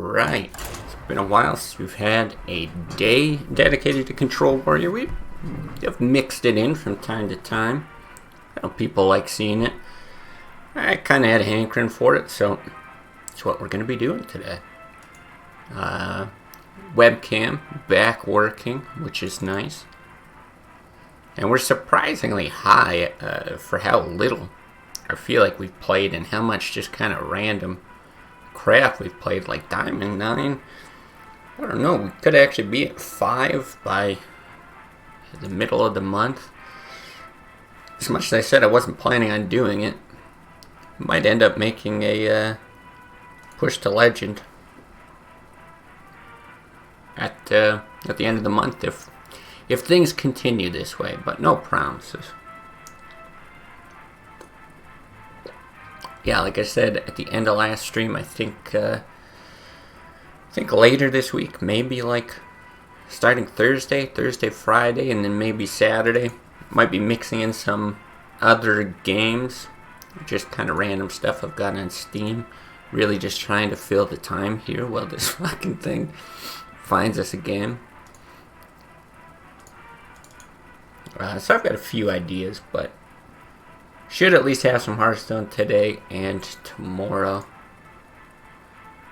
Alright, it's been a while since we've had a day dedicated to Control Warrior. We have mixed it in from time to time. I know people like seeing it. I kind of had a hankering for it, so it's what we're going to be doing today. Webcam back working, which is nice. And we're surprisingly high for how little I feel like we've played and how much just kind of random crap we've played, like Diamond 9. I don't know, we could actually be at 5 by the middle of the month. As much as I said I wasn't planning on doing it, might end up making a push to Legend at the end of the month if things continue this way, but no promises. Yeah, like I said at the end of last stream, I think later this week, maybe like starting Thursday, Friday, and then maybe Saturday. Might be mixing in some other games, just kind of random stuff I've got on Steam. Really just trying to fill the time here while this fucking thing finds us a game. So I've got a few ideas, but should at least have some Hearthstone today and tomorrow.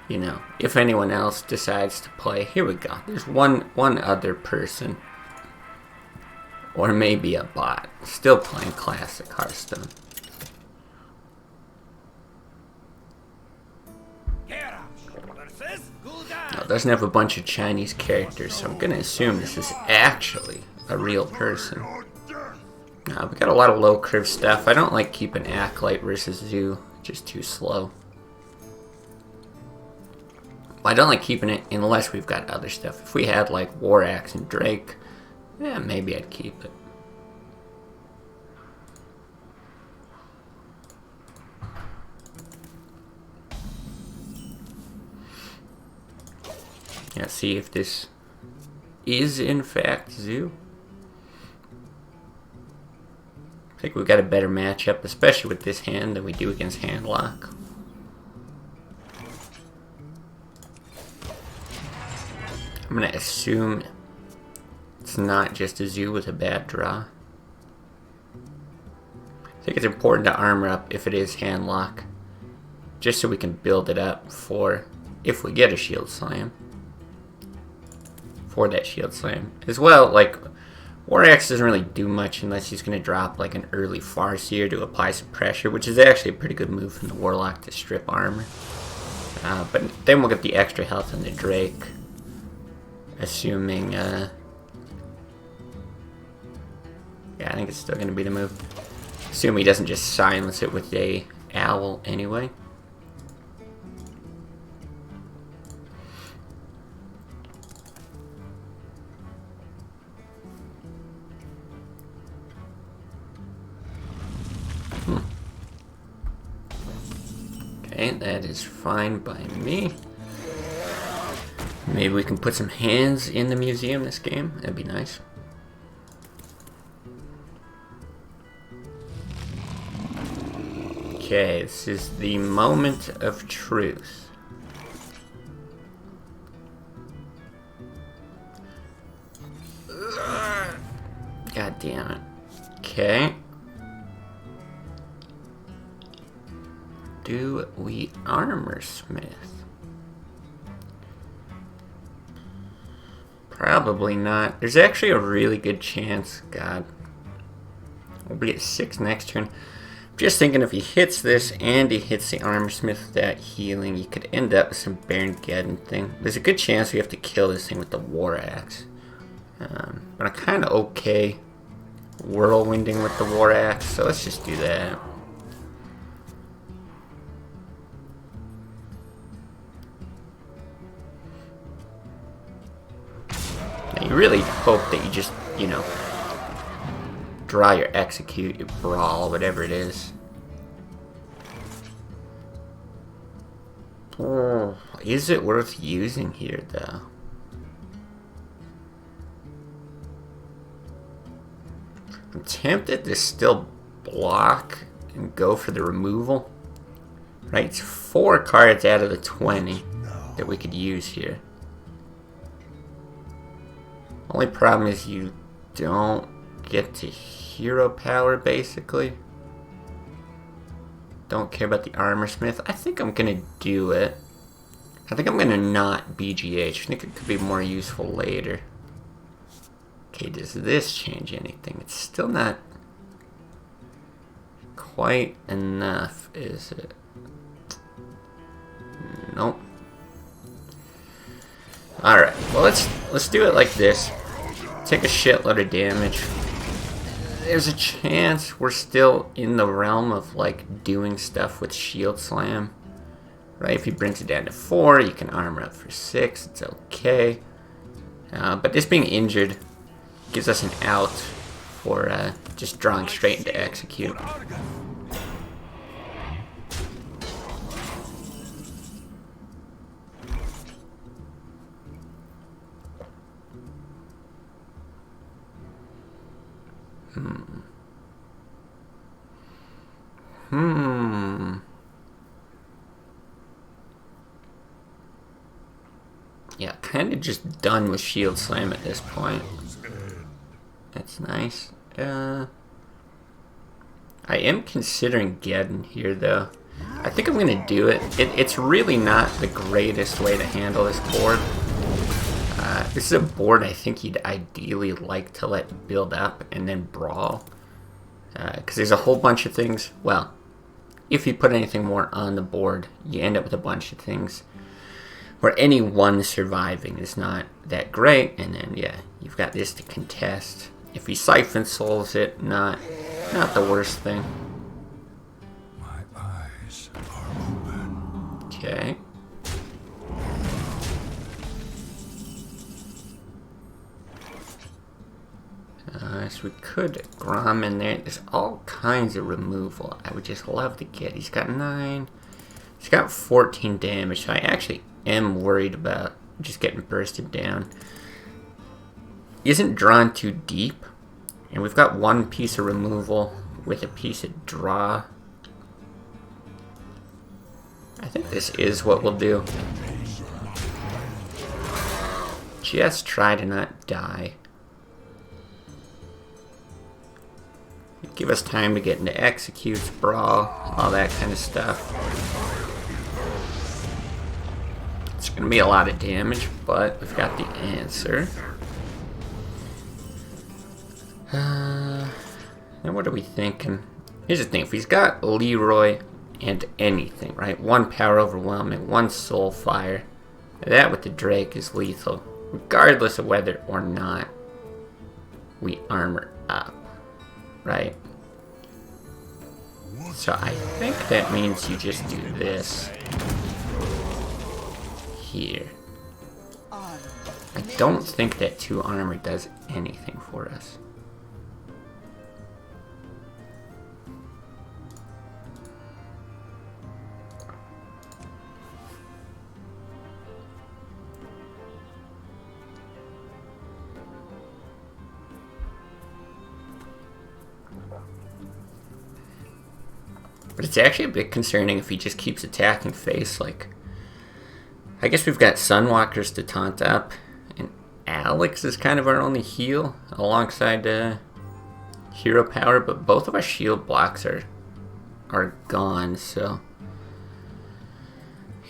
You know, if anyone else decides to play, here we go. There's one other person, or maybe a bot, still playing classic Hearthstone. Now, it doesn't have a bunch of Chinese characters, so I'm gonna assume this is actually a real person. We got a lot of low curve stuff. I don't like keeping Acolyte versus Zoo, just too slow. I don't like keeping it unless we've got other stuff. If we had like War Axe and Drake, yeah, maybe I'd keep it. Yeah, see if this is in fact Zoo. I think we've got a better matchup, especially with this hand, than we do against Handlock. I'm going to assume it's not just a Zoo with a bad draw. I think it's important to armor up if it is Handlock, just so we can build it up for if we get a Shield Slam. For that Shield Slam. As well, like, War Axe doesn't really do much unless he's going to drop like an early Farseer to apply some pressure, which is actually a pretty good move from the Warlock to strip armor. But then we'll get the extra health on the Drake, assuming, yeah, I think it's still going to be the move. Assume he doesn't just silence it with a Owl anyway. Okay, that is fine by me. Maybe we can put some hands in the museum this game. That'd be nice. Okay, this is the moment of truth. God damn it. Okay. Do we armor smith? Probably not. There's actually a really good chance. God. We'll be at 6 next turn. Just thinking if he hits this and he hits the armor smith with that healing, you could end up with some Baron Geddon thing. There's a good chance we have to kill this thing with the War Axe. But I'm kind of okay whirlwinding with the War Axe, so let's just do that. You really hope that you just, you know, draw your execute, your brawl, whatever it is. Oh, is it worth using here, though? I'm tempted to still block and go for the removal. Right, it's 4 cards out of the 20. that we could use here. Only problem is you don't get to hero power, basically. Don't care about the armor smith. I think I'm gonna do it. I think I'm gonna not BGH. I think it could be more useful later. Okay, does this change anything? It's still not quite enough, is it? Nope. Alright, well let's do it like this. Take a shitload of damage. There's a chance we're still in the realm of like doing stuff with shield slam. Right, if he brings it down to 4, you can armor up for 6, it's okay. But this being injured gives us an out for just drawing straight into execute. Yeah, kind of just done with shield slam at this point. That's nice. I am considering getting here though. I think I'm gonna do it. It's really not the greatest way to handle this board. This is a board I think you'd ideally like to let build up and then brawl. Because there's a whole bunch of things. Well, if you put anything more on the board, you end up with a bunch of things where any one surviving is not that great, and then yeah, you've got this to contest. If he siphon souls it, not the worst thing. My eyes are open. Okay. So we could Grom in there. There's all kinds of removal I would just love to get. He's got 9. He's got 14 damage, so I actually am worried about just getting bursted down. He isn't drawn too deep, and we've got 1 piece of removal with a piece of draw. I think this is what we'll do. Just try to not die. Give us time to get into executes, brawl, all that kind of stuff. It's going to be a lot of damage, but we've got the answer. Now what are we thinking? Here's the thing, if he's got Leroy and anything, right? 1 power overwhelming, 1 soul fire. That with the Drake is lethal, regardless of whether or not we armor up, right? So I think that means you just do this here. I don't think that 2 armor does anything for us. But it's actually a bit concerning if he just keeps attacking face. Like, I guess we've got Sunwalkers to taunt up, and Alex is kind of our only heal alongside hero power. But both of our shield blocks are gone, so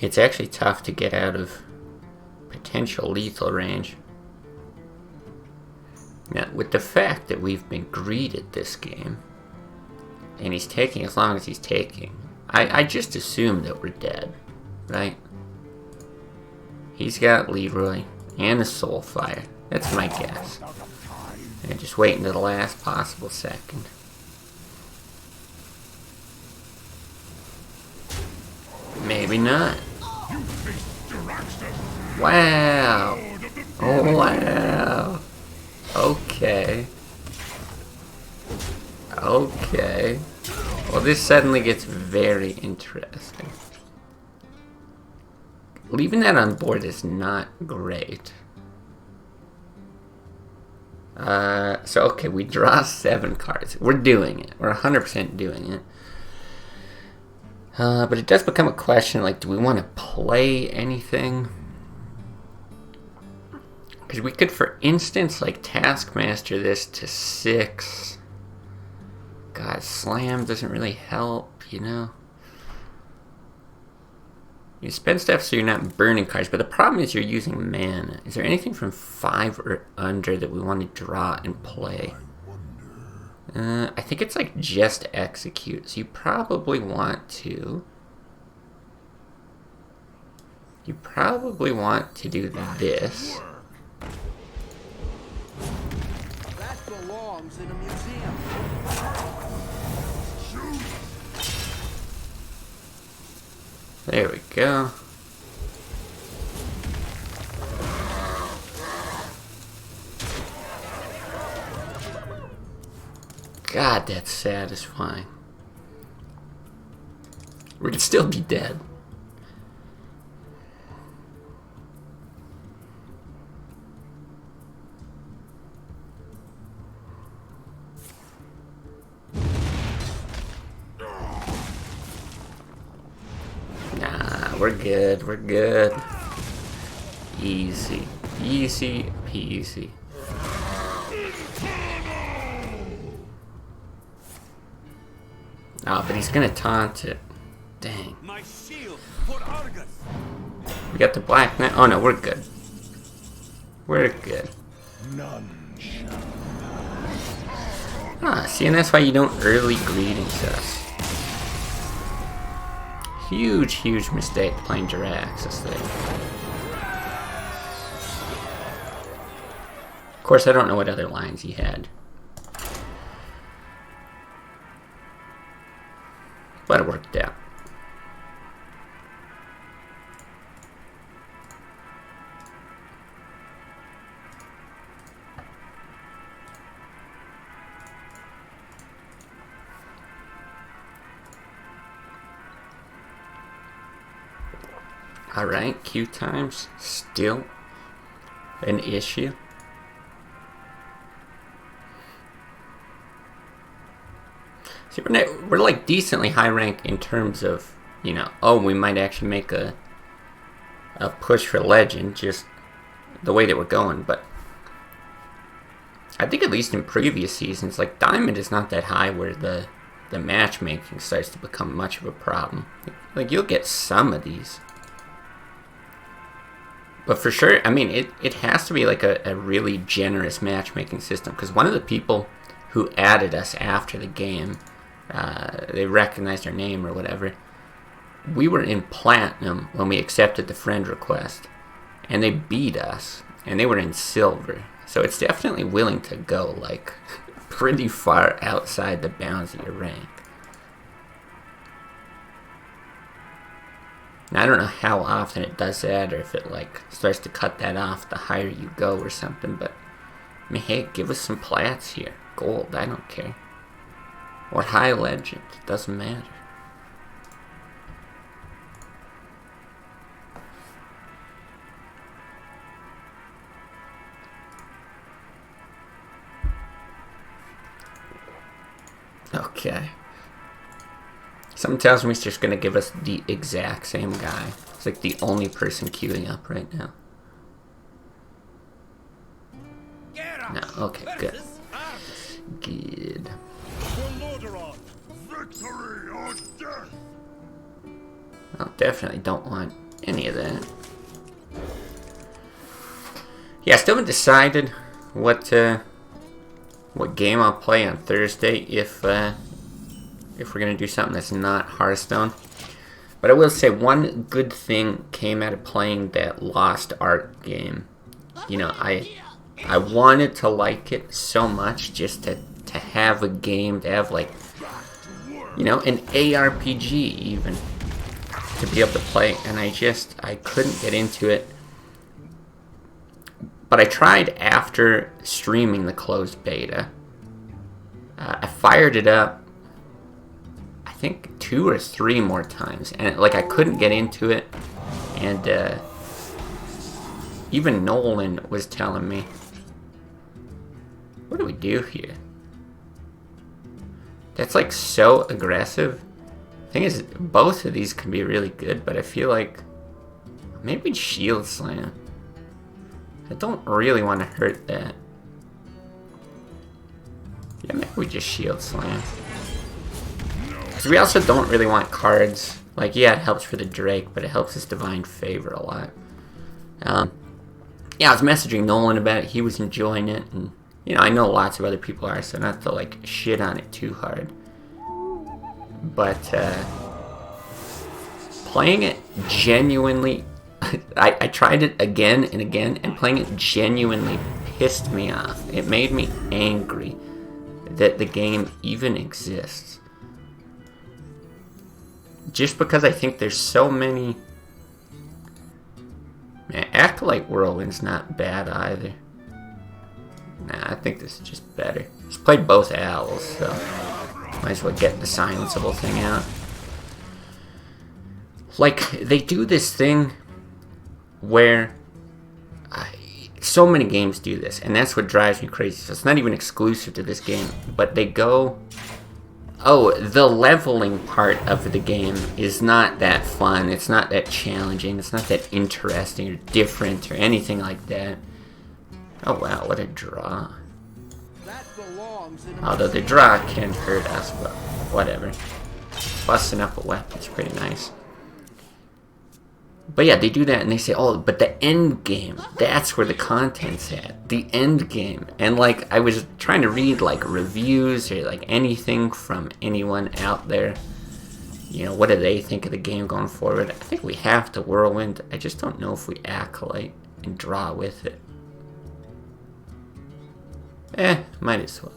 it's actually tough to get out of potential lethal range. Now, with the fact that we've been greeted this game, and he's taking as long as he's taking, I just assume that we're dead, right? He's got Leroy and the Soul Fire. That's my guess. And just wait until the last possible second. Maybe not. Wow. Oh, wow. Okay. Okay. Well, this suddenly gets very interesting. Leaving that on board is not great. So, okay, we draw 7 cards. We're doing it. We're 100% doing it. But it does become a question, like, do we want to play anything? Because we could, for instance, like, Taskmaster this to 6. God, Slam doesn't really help, you know? You spend stuff so you're not burning cards, but the problem is you're using mana. Is there anything from 5 or under that we want to draw and play? I think it's like just execute, so you probably want to... You probably want to do this. That belongs in a museum. There we go. God, that's satisfying. We could still be dead. Nah, we're good, we're good. Easy. Easy peasy. Oh, but he's gonna taunt it. Dang. My shield for Argus. We got the black knight. Oh no, we're good. We're good. None shall. Ah, see, and that's why you don't early greetings us. Huge, huge mistake playing Jiraxis there. Of course, I don't know what other lines he had. But it worked out. Alright, queue times still an issue. See, we're like decently high rank in terms of, you know, oh, we might actually make a push for legend, just the way that we're going. But I think at least in previous seasons, like diamond is not that high where the matchmaking starts to become much of a problem. Like you'll get some of these. But for sure, I mean, it has to be like a really generous matchmaking system. Because one of the people who added us after the game, they recognized our name or whatever. We were in platinum when we accepted the friend request. And they beat us. And they were in silver. So it's definitely willing to go like pretty far outside the bounds of your rank. Now, I don't know how often it does that, or if it like starts to cut that off the higher you go or something, but I mean, hey, give us some plats here. Gold, I don't care. Or high legend, it doesn't matter. Okay. Something tells me it's just going to give us the exact same guy. It's like the only person queuing up right now. No, okay, good. Good. Victory or death. Well, definitely don't want any of that. Yeah, I still haven't decided what game I'll play on Thursday if we're gonna do something that's not Hearthstone. But I will say one good thing came out of playing that Lost Ark game. You know, I wanted to like it so much just to have a game, to have like, you know, an ARPG even to be able to play, and I couldn't get into it. But I tried after streaming the closed beta. I fired it up, I think 2 or 3 more times, and like I couldn't get into it. And even Nolan was telling me, what do we do here? That's like so aggressive. Thing is, both of these can be really good, but I feel like maybe Shield Slam. I don't really want to hurt that. Yeah, maybe we just Shield Slam. Because we also don't really want cards. Like, yeah, it helps for the Drake, but it helps his Divine Favor a lot. Yeah, I was messaging Nolan about it. He was enjoying it, and you know, I know lots of other people are, so not to like shit on it too hard. But playing it genuinely, I tried it again and again, and playing it genuinely pissed me off. It made me angry that the game even exists. Just because I think there's so many... Man, Acolyte Whirlwind's not bad either. Nah, I think this is just better. Just played both owls, so might as well get the silenceable thing out. Like, they do this thing where... so many games do this, and that's what drives me crazy. So it's not even exclusive to this game, but they go... Oh, the leveling part of the game is not that fun, it's not that challenging, it's not that interesting or different or anything like that. Oh wow, what a draw. Although the draw can hurt us, but whatever. Busting up a weapon's pretty nice. But yeah, they do that and they say, oh, but the end game, that's where the content's at. The end game. And like, I was trying to read like reviews or like anything from anyone out there. You know, what do they think of the game going forward? I think we have to Whirlwind. I just don't know if we Acolyte and draw with it. Might as well.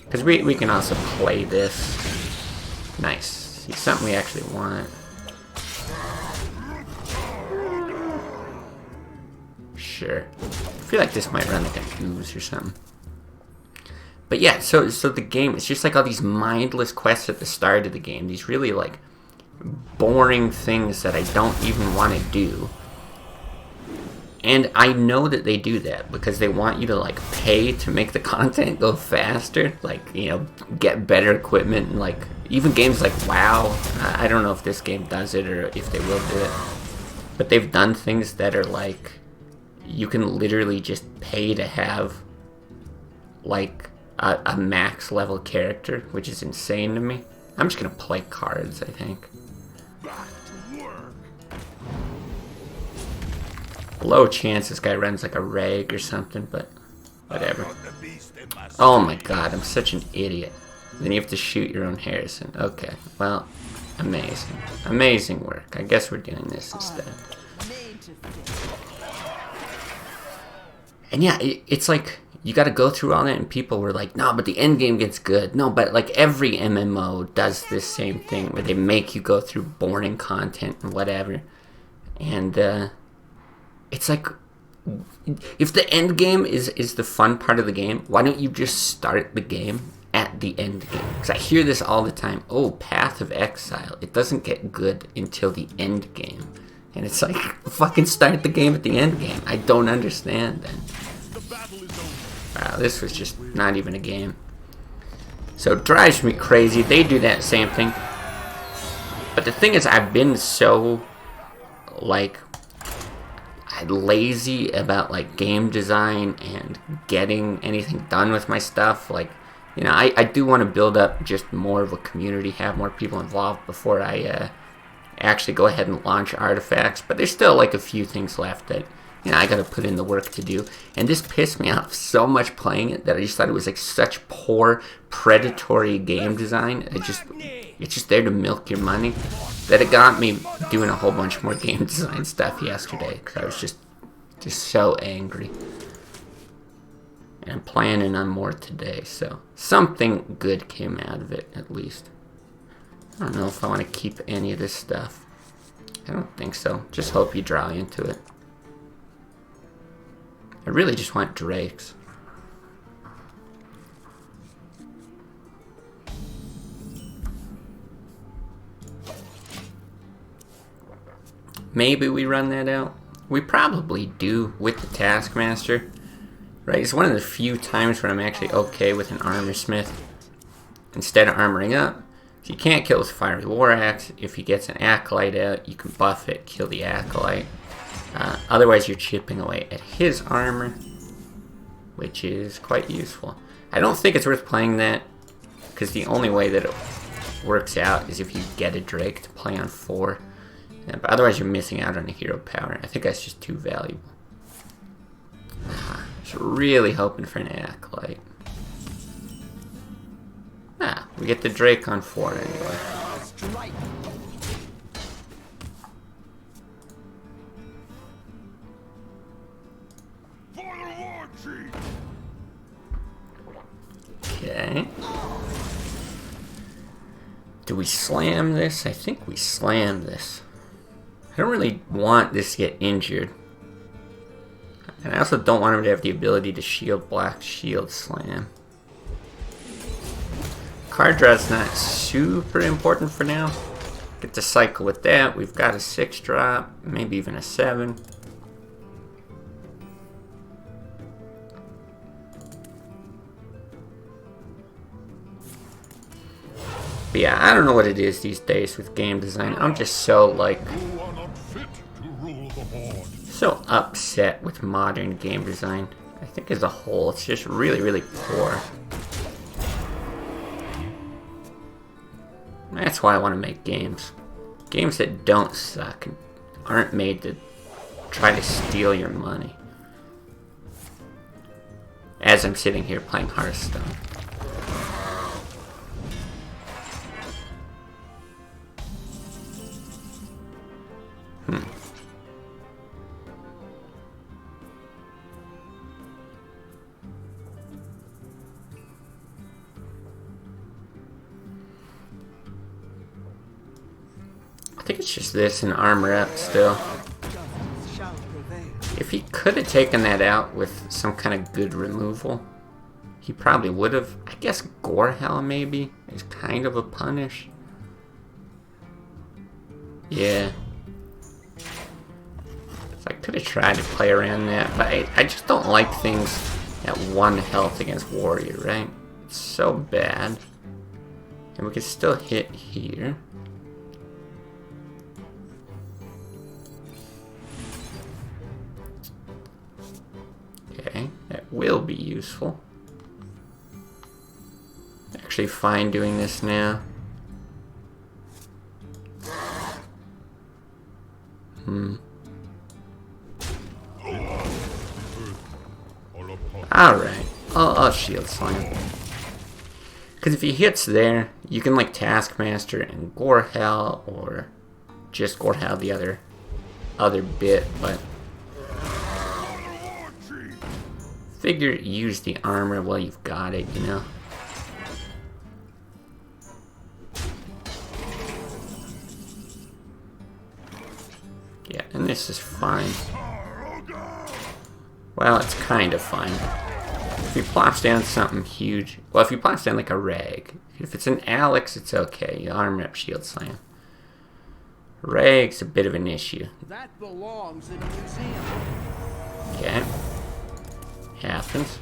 Because we can also play this. Nice. See, something we actually want. Sure. I feel like this might run like an ooze or something. But yeah, so the game, it's just like all these mindless quests at the start of the game. These really like boring things that I don't even want to do. And I know that they do that because they want you to like pay to make the content go faster. Like, you know, get better equipment and like even games like WoW. I don't know if this game does it or if they will do it. But they've done things that are like, you can literally just pay to have like a max level character, which is insane to me. I'm just gonna play cards, I think. Low chance this guy runs like a rag or something, but whatever. Oh my god, I'm such an idiot. Then you have to shoot your own Harrison. Okay, well, amazing. Amazing work. I guess we're doing this instead. And yeah, it's like, you gotta go through all that, and people were like, no, but the end game gets good. No, but like every MMO does this same thing, where they make you go through boring content and whatever. And, it's like, if the end game is the fun part of the game, why don't you just start the game at the end game? Because I hear this all the time. Oh, Path of Exile. It doesn't get good until the end game. And it's like, fucking start the game at the end game. I don't understand then. Wow, this was just not even a game. So it drives me crazy. They do that same thing. But the thing is, I've been so, like, lazy about like game design and getting anything done with my stuff. Like, you know, I do want to build up just more of a community, have more people involved before I actually go ahead and launch artifacts. But there's still like a few things left that, you know, I gotta put in the work to do. And this pissed me off so much playing it that I just thought it was like such poor predatory game design. It's just there to milk your money, that it got me doing a whole bunch more game design stuff yesterday, because I was just so angry. And I'm planning on more today, so something good came out of it, at least. I don't know if I want to keep any of this stuff. I don't think so. Just hope you draw into it. I really just want drakes. Maybe we run that out. We probably do with the Taskmaster. Right, it's one of the few times where I'm actually okay with an Armor Smith. instead of armoring up. So you can't kill his Fiery War Axe. If he gets an Acolyte out, you can buff it, kill the Acolyte. Otherwise, you're chipping away at his armor, which is quite useful. I don't think it's worth playing that, because the only way that it works out is if you get a Drake to play on 4. But otherwise, you're missing out on a hero power. I think that's just too valuable. Just really hoping for an Acolyte. We get the Drake on 4 anyway. Okay. Do we slam this? I think we slam this. I don't really want this to get injured. And I also don't want him to have the ability to shield black shield slam. Card draw's not super important for now. Get to cycle with that. We've got a 6 drop, maybe even a 7. But yeah, I don't know what it is these days with game design. I'm just so like so upset with modern game design. I think as a whole, it's just really, really poor. That's why I want to make games. Games that don't suck and aren't made to try to steal your money. As I'm sitting here playing Hearthstone. I think it's just this and armor up still. If he could have taken that out with some kind of good removal, he probably would have. I guess Gorehell maybe is kind of a punish. Yeah. So I could have tried to play around that, but I just don't like things at 1 health against Warrior, right? It's so bad. And we can still hit here. Okay, that will be useful. Actually fine doing this now. Alright, I'll shield slam. Because if he hits there, you can like Taskmaster and Gorehell, or just Gorehell the other bit, but figure use the armor while you've got it, you know? Yeah, and this is fine. Well, it's kind of fine. If he plops down something huge, well, if he plops down like a Rag, if it's an Alex, it's okay. You armor up shield slam. Rag's a bit of an issue. That belongs in a museum. Okay. Happens.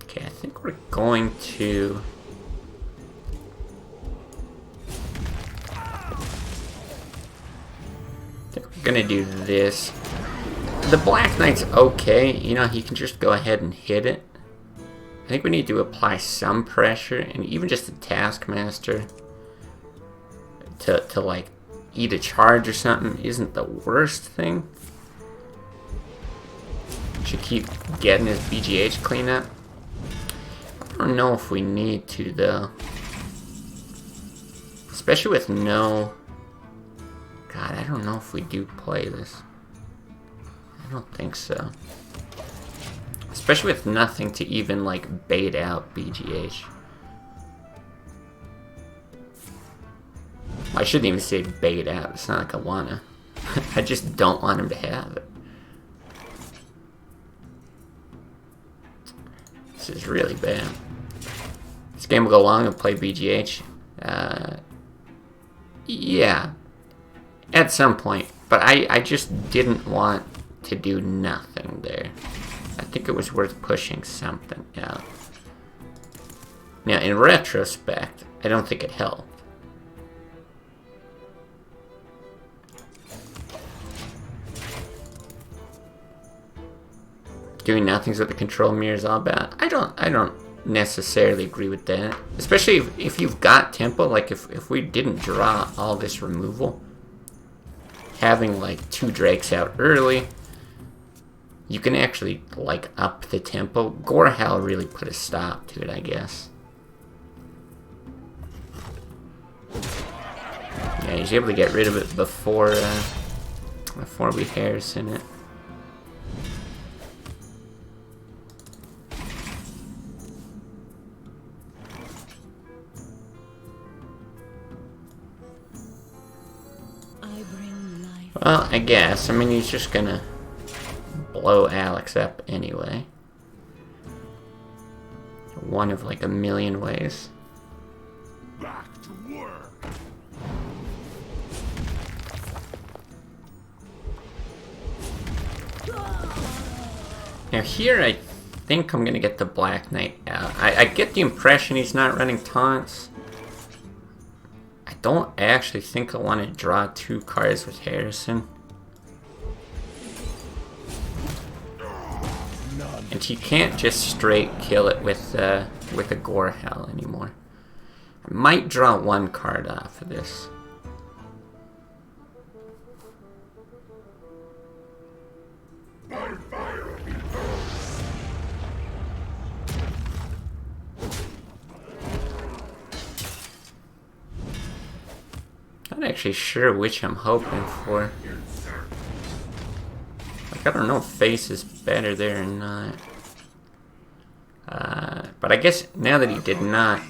Okay, I think we're going to... we're gonna do this. The Black Knight's okay. You know, he can just go ahead and hit it. I think we need to apply some pressure, and even just a Taskmaster to like eat a charge or something isn't the worst thing. Should keep getting his BGH cleanup. I don't know if we need to though, especially with no. God, I don't know if we do play this. I don't think so. Especially with nothing to even like bait out BGH. I shouldn't even say bait out. It's not like I wanna. I just don't want him to have it. This is really bad. This game will go long and play BGH. Yeah. At some point. But I just didn't want to do nothing there. I think it was worth pushing something out. Now, in retrospect, I don't think it helped. Doing nothing's what the control mirror is all about. I don't necessarily agree with that. Especially if you've got tempo, like if we didn't draw all this removal, having like 2 drakes out early, you can actually like up the tempo. Gorehowl really put a stop to it, I guess. Yeah, he's able to get rid of it before we Harrison it. Well, I guess. I mean, he's just gonna blow Alex up anyway. One of like a million ways. Back to work. Now here, I think I'm gonna get the Black Knight out. I get the impression he's not running taunts. I don't actually think I want to draw 2 cards with Harrison. And he can't just straight kill it with a Gorehowl anymore. I might draw 1 card off of this. Not actually sure which I'm hoping for. Like, I don't know if face is better there or not. But I guess now that he did not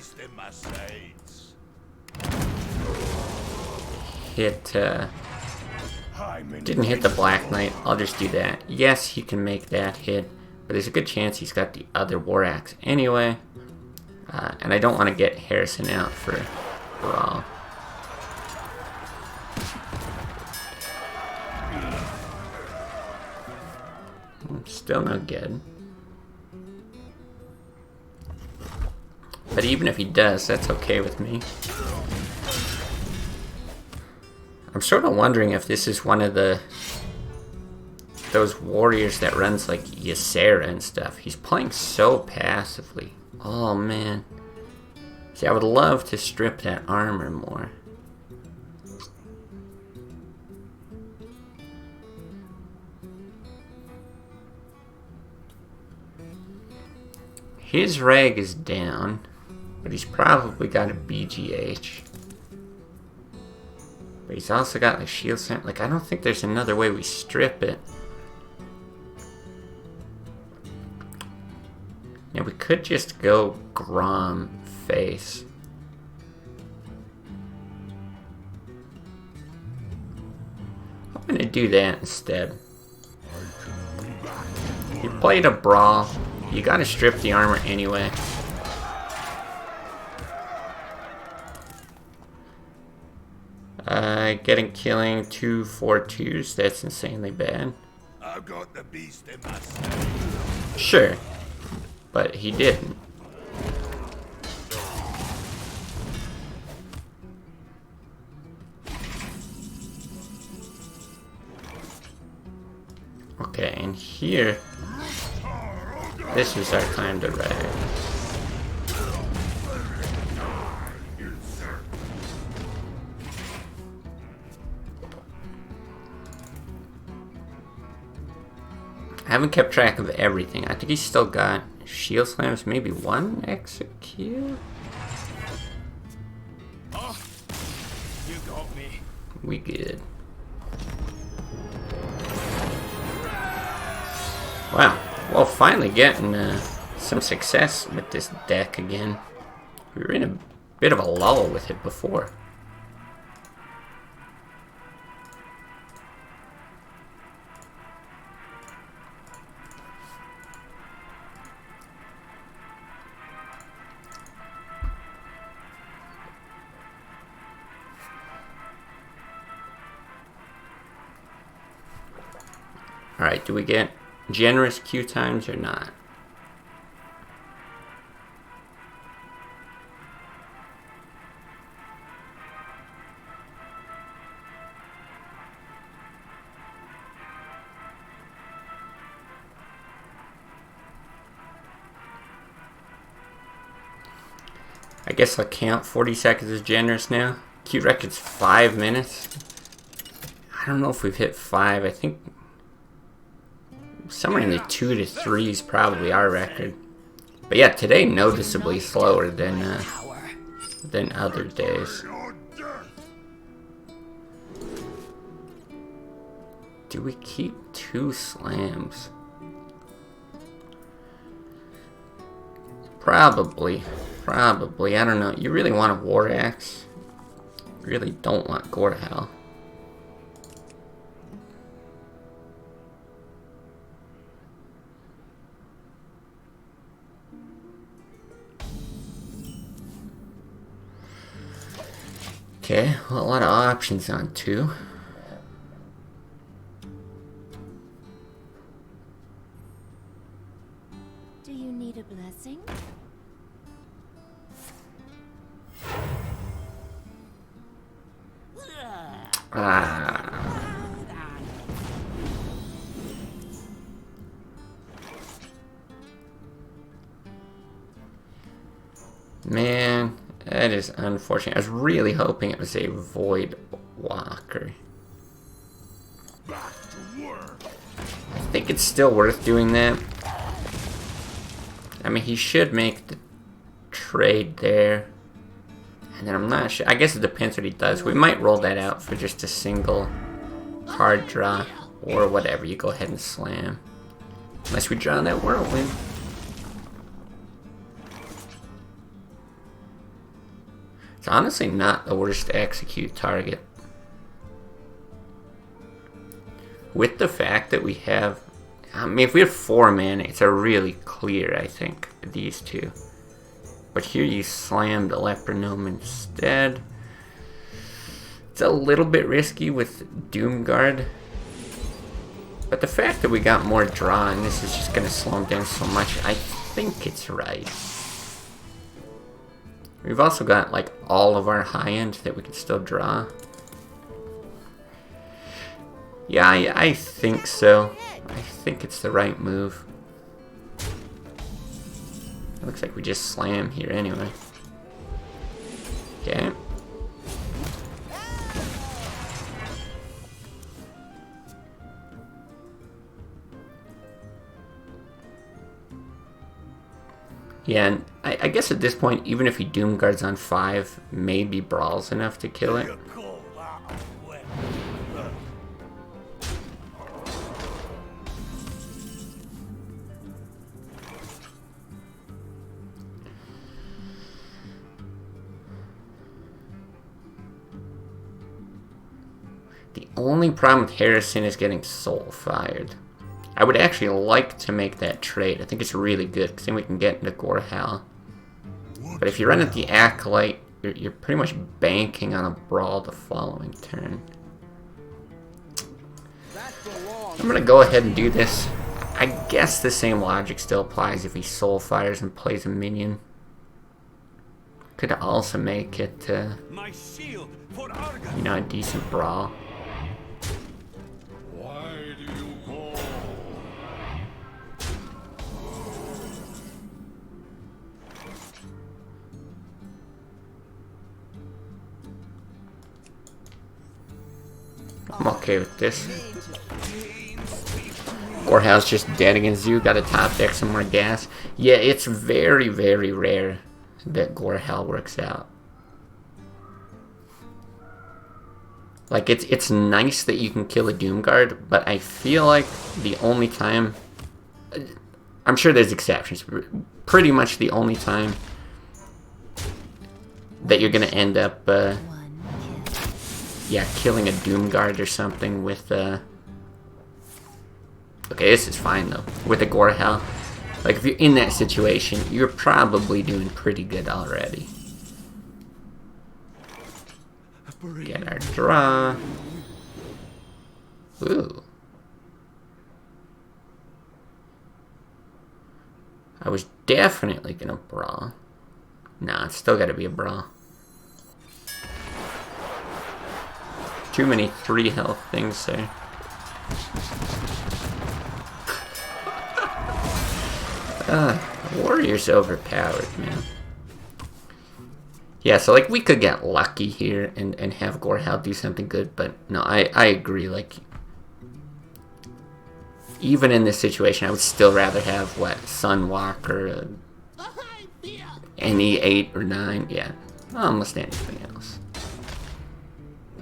hit, didn't hit the Black Knight, I'll just do that. Yes, he can make that hit, but there's a good chance he's got the other War Axe anyway. And I don't want to get Harrison out for Brawl. Still no good. But even if he does, that's okay with me. I'm sort of wondering if this is one of those warriors that runs like Ysera and stuff. He's playing so passively. Oh man. See, I would love to strip that armor more. His rag is down, but he's probably got a BGH. But he's also got like shield slam. Like, I don't think there's another way we strip it. Now we could just go Grom face. I'm gonna do that instead. You played a Brawl. You gotta strip the armor anyway. Getting killing 2 4/2s, that's insanely bad. I've got the beast in my side. Sure, but he didn't. Okay, and here, this is our time to rag. I haven't kept track of everything. I think he's still got shield slams, maybe 1 execute. Oh, you got me. We good. Wow. Well, finally getting some success with this deck again. We were in a bit of a lull with it before. Alright, do we get generous queue times or not? I guess I'll count 40 seconds as generous now. Queue record's 5 minutes. I don't know if we've hit 5. I think somewhere in the 2 to 3 is probably our record. But yeah, today noticeably slower than other days. Do we keep 2 slams? Probably. I don't know. You really want a War Axe? Really don't want Gorehal. Okay, well, a lot of options on 2. Do you need a blessing? Man, that is unfortunate. I was really hoping it was a Void Walker. Back to work. I think it's still worth doing that. I mean, he should make the trade there. And then I'm not sure. I guess it depends what he does. We might roll that out for just a single card draw. Or whatever. You go ahead and slam. Unless we draw that Whirlwind. It's honestly not the worst to execute target. With the fact that we have... I mean, if we have 4 mana, it's a really clear, I think, these 2. But here you slam the Leper Gnome instead. It's a little bit risky with Doomguard. But the fact that we got more draw and this is just going to slow him down so much, I think it's right. We've also got like all of our high end that we can still draw. Yeah, I think so. I think it's the right move. It looks like we just slam here anyway. Okay. Yeah, and I guess at this point, even if he Doomguards on 5, maybe Brawl's enough to kill it. The only problem with Harrison is getting soul fired. I would actually like to make that trade. I think it's really good, because then we can get into Gorehal. But if you run at the Acolyte, you're pretty much banking on a Brawl the following turn. I'm going to go ahead and do this. I guess the same logic still applies if he soul fires and plays a minion. Could also make it, My shield for Argon. you know, a decent Brawl. Why do you call? I'm okay with this. Gorehal's just dead against you. Got to top deck some more gas. Yeah, it's very, very rare that Gorehal works out. Like, it's nice that you can kill a Doomguard, but I feel like the only time... I'm sure there's exceptions. Pretty much the only time that you're going to end up... yeah, killing a Doomguard or something with, Okay, this is fine, though. With a Gorehal. Like, if you're in that situation, you're probably doing pretty good already. Get our draw. Ooh. I was definitely gonna brawl. Nah, it's still gotta be a brawl. Too many 3 health things there. Warrior's overpowered, man. Yeah, so like we could get lucky here and have Gorehal do something good, but no, I agree. Like, even in this situation, I would still rather have what, Sunwalker, any 8 or 9, yeah, almost anything else.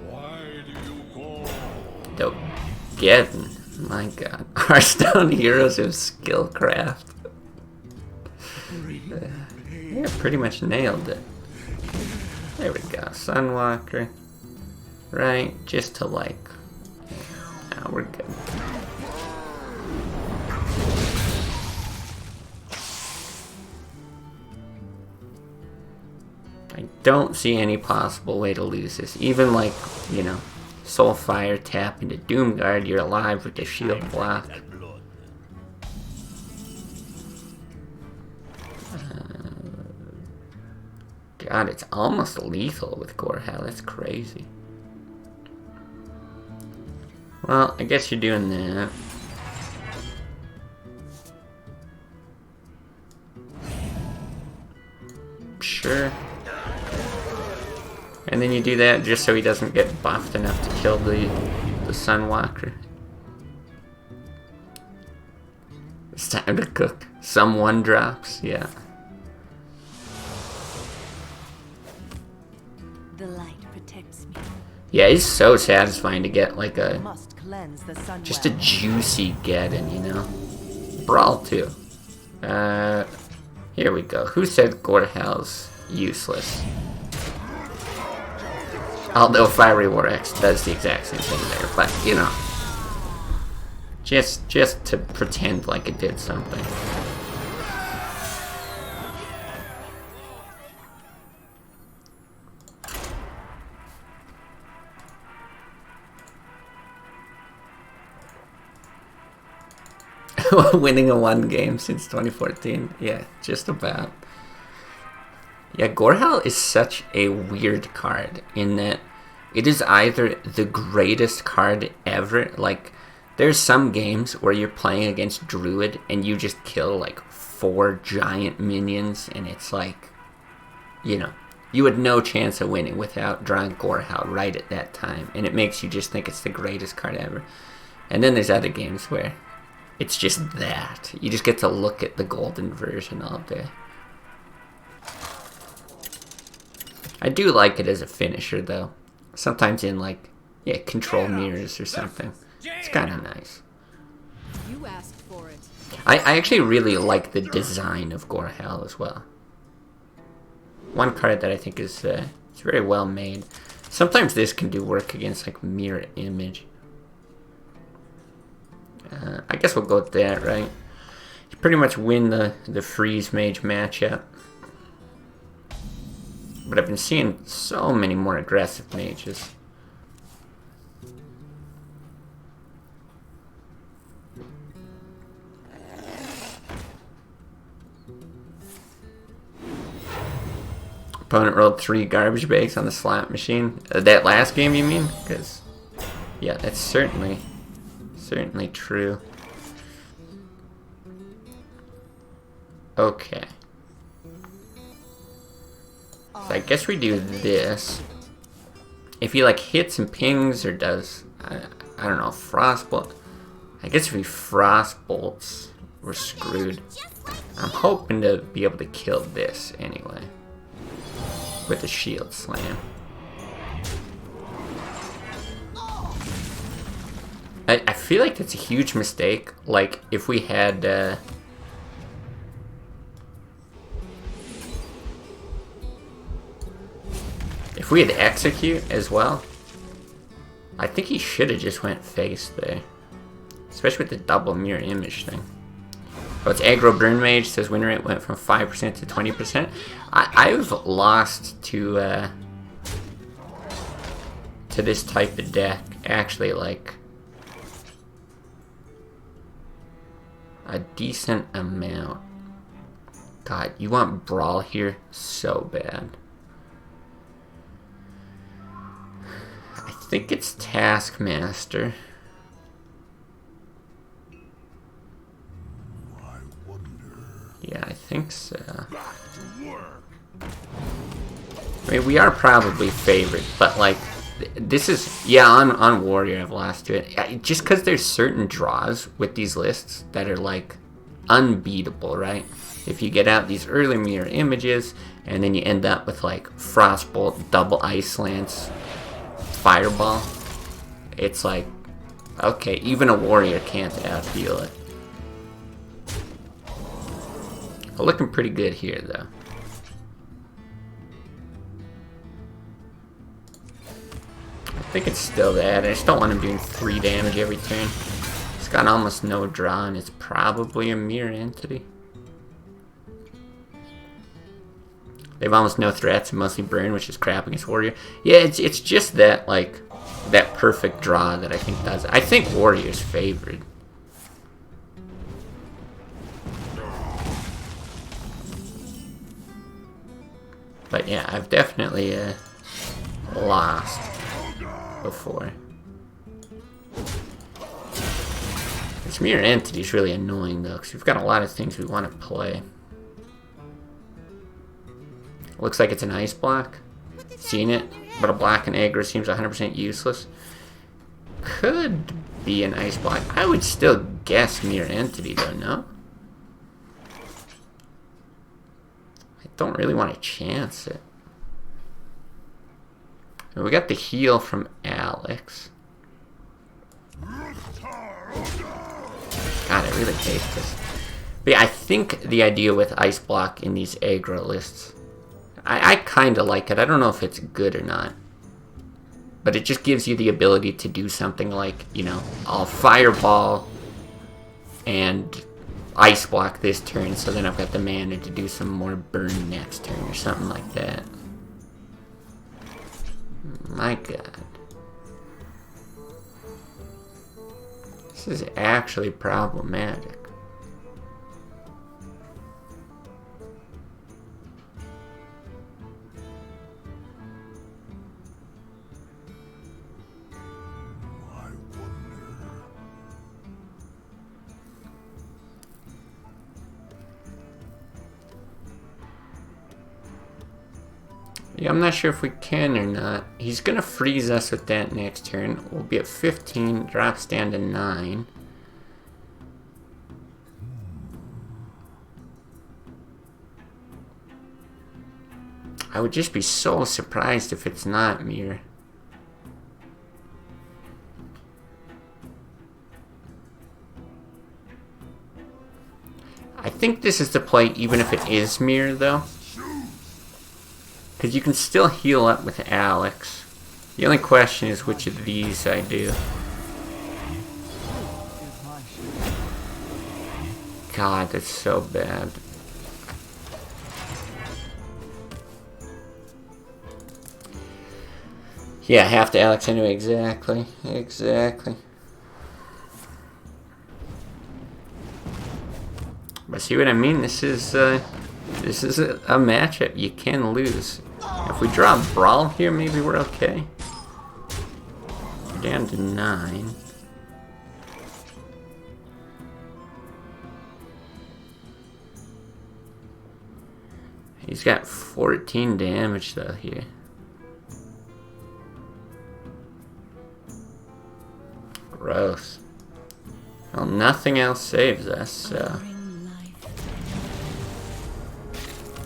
Why do you call? Dope. Getting, my god, Hearthstone Heroes of Skillcraft. Yeah, pretty much nailed it. There we go, Sunwalker. Right, just to like, now we're good. I don't see any possible way to lose this. Even like, you know, Soulfire tap into Doomguard, you're alive with the shield block. God, it's almost lethal with Gorehal. That's crazy. Well, I guess you're doing that. Sure. And then you do that just so he doesn't get buffed enough to kill the Sunwalker. It's time to cook. Some 1-drops, yeah. The light protects me. Yeah, it's so satisfying to get like a Must cleanse the sun just a juicy get in, you know. Brawl too. Here we go. Who said Gorehal's useless? Although Fiery War X does the exact same thing there, but you know, just to pretend like it did something. Winning a 1 game since 2014. Yeah, just about. Yeah, Gorehal is such a weird card in that it is either the greatest card ever. Like, there's some games where you're playing against Druid and you just kill like 4 giant minions and it's like, you know, you had no chance of winning without drawing Gorehal right at that time. And it makes you just think it's the greatest card ever. And then there's other games where it's just that. You just get to look at the golden version all day. I do like it as a finisher, though. Sometimes in, like, yeah, control mirrors or something. It's kind of nice. You asked for it. I actually really like the design of Gorehal as well. One card that I think is it's very well made. Sometimes this can do work against, like, mirror image. I guess we'll go with that, right? You pretty much win the Freeze Mage matchup. But I've been seeing so many more aggressive mages. Opponent rolled 3 garbage bags on the slot machine. That last game, you mean? Because, yeah, that's certainly true. Okay. So I guess we do this. If he like hits and pings or does, I don't know, frostbolt. I guess if he frostbolts, we're screwed. I'm hoping to be able to kill this anyway. With a shield slam. I feel like that's a huge mistake. Like, if we had... if we had execute as well, I think he should have just went face there. Especially with the double mirror image thing. Oh, it's Aggro Burn Mage, says win rate went from 5% to 20%. I've lost to this type of deck, actually, like, a decent amount. God, you want Brawl here so bad. I think it's Taskmaster. I wonder. Yeah, I think so. I mean, we are probably favored, but like, this is, yeah, on Warrior I've lost to it. Just because there's certain draws with these lists that are like unbeatable, right? If you get out these early mirror images, and then you end up with like Frostbolt, double Ice Lance, Fireball, it's like, okay, even a Warrior can't out-heal it. We're looking pretty good here, though. I think it's still that. I just don't want him doing 3 damage every turn. It's got almost no draw, and it's probably a mirror entity. They have almost no threats, and mostly burn, which is crap against Warrior. Yeah, it's just that, like, that perfect draw that I think does it. I think Warrior's favored. But yeah, I've definitely lost before. This mirror entity is really annoying though, because we've got a lot of things we want to play. Looks like it's an ice block. Seen it, but a black and aggro seems 100% useless. Could be an ice block. I would still guess mirror entity though, no? I don't really want to chance it. We got the heal from Alex. God, I really hate this. But yeah, I think the idea with Ice Block in these aggro lists, I kind of like it. I don't know if it's good or not. But it just gives you the ability to do something like, you know, I'll Fireball and Ice Block this turn, so then I've got the mana to do some more burn next turn or something like that. My God. This is actually problematic. Yeah, I'm not sure if we can or not. He's gonna freeze us with that next turn. We'll be at 15, drops down to 9. I would just be so surprised if it's not mirror. I think this is the play even if it is mirror though. Because you can still heal up with Alex. The only question is which of these I do. God, that's so bad. Yeah, half to Alex anyway, exactly. Exactly. But see what I mean? This is a matchup you can lose. If we draw a Brawl here, maybe we're okay. We're down to 9. He's got 14 damage though here. Gross. Well, nothing else saves us, so...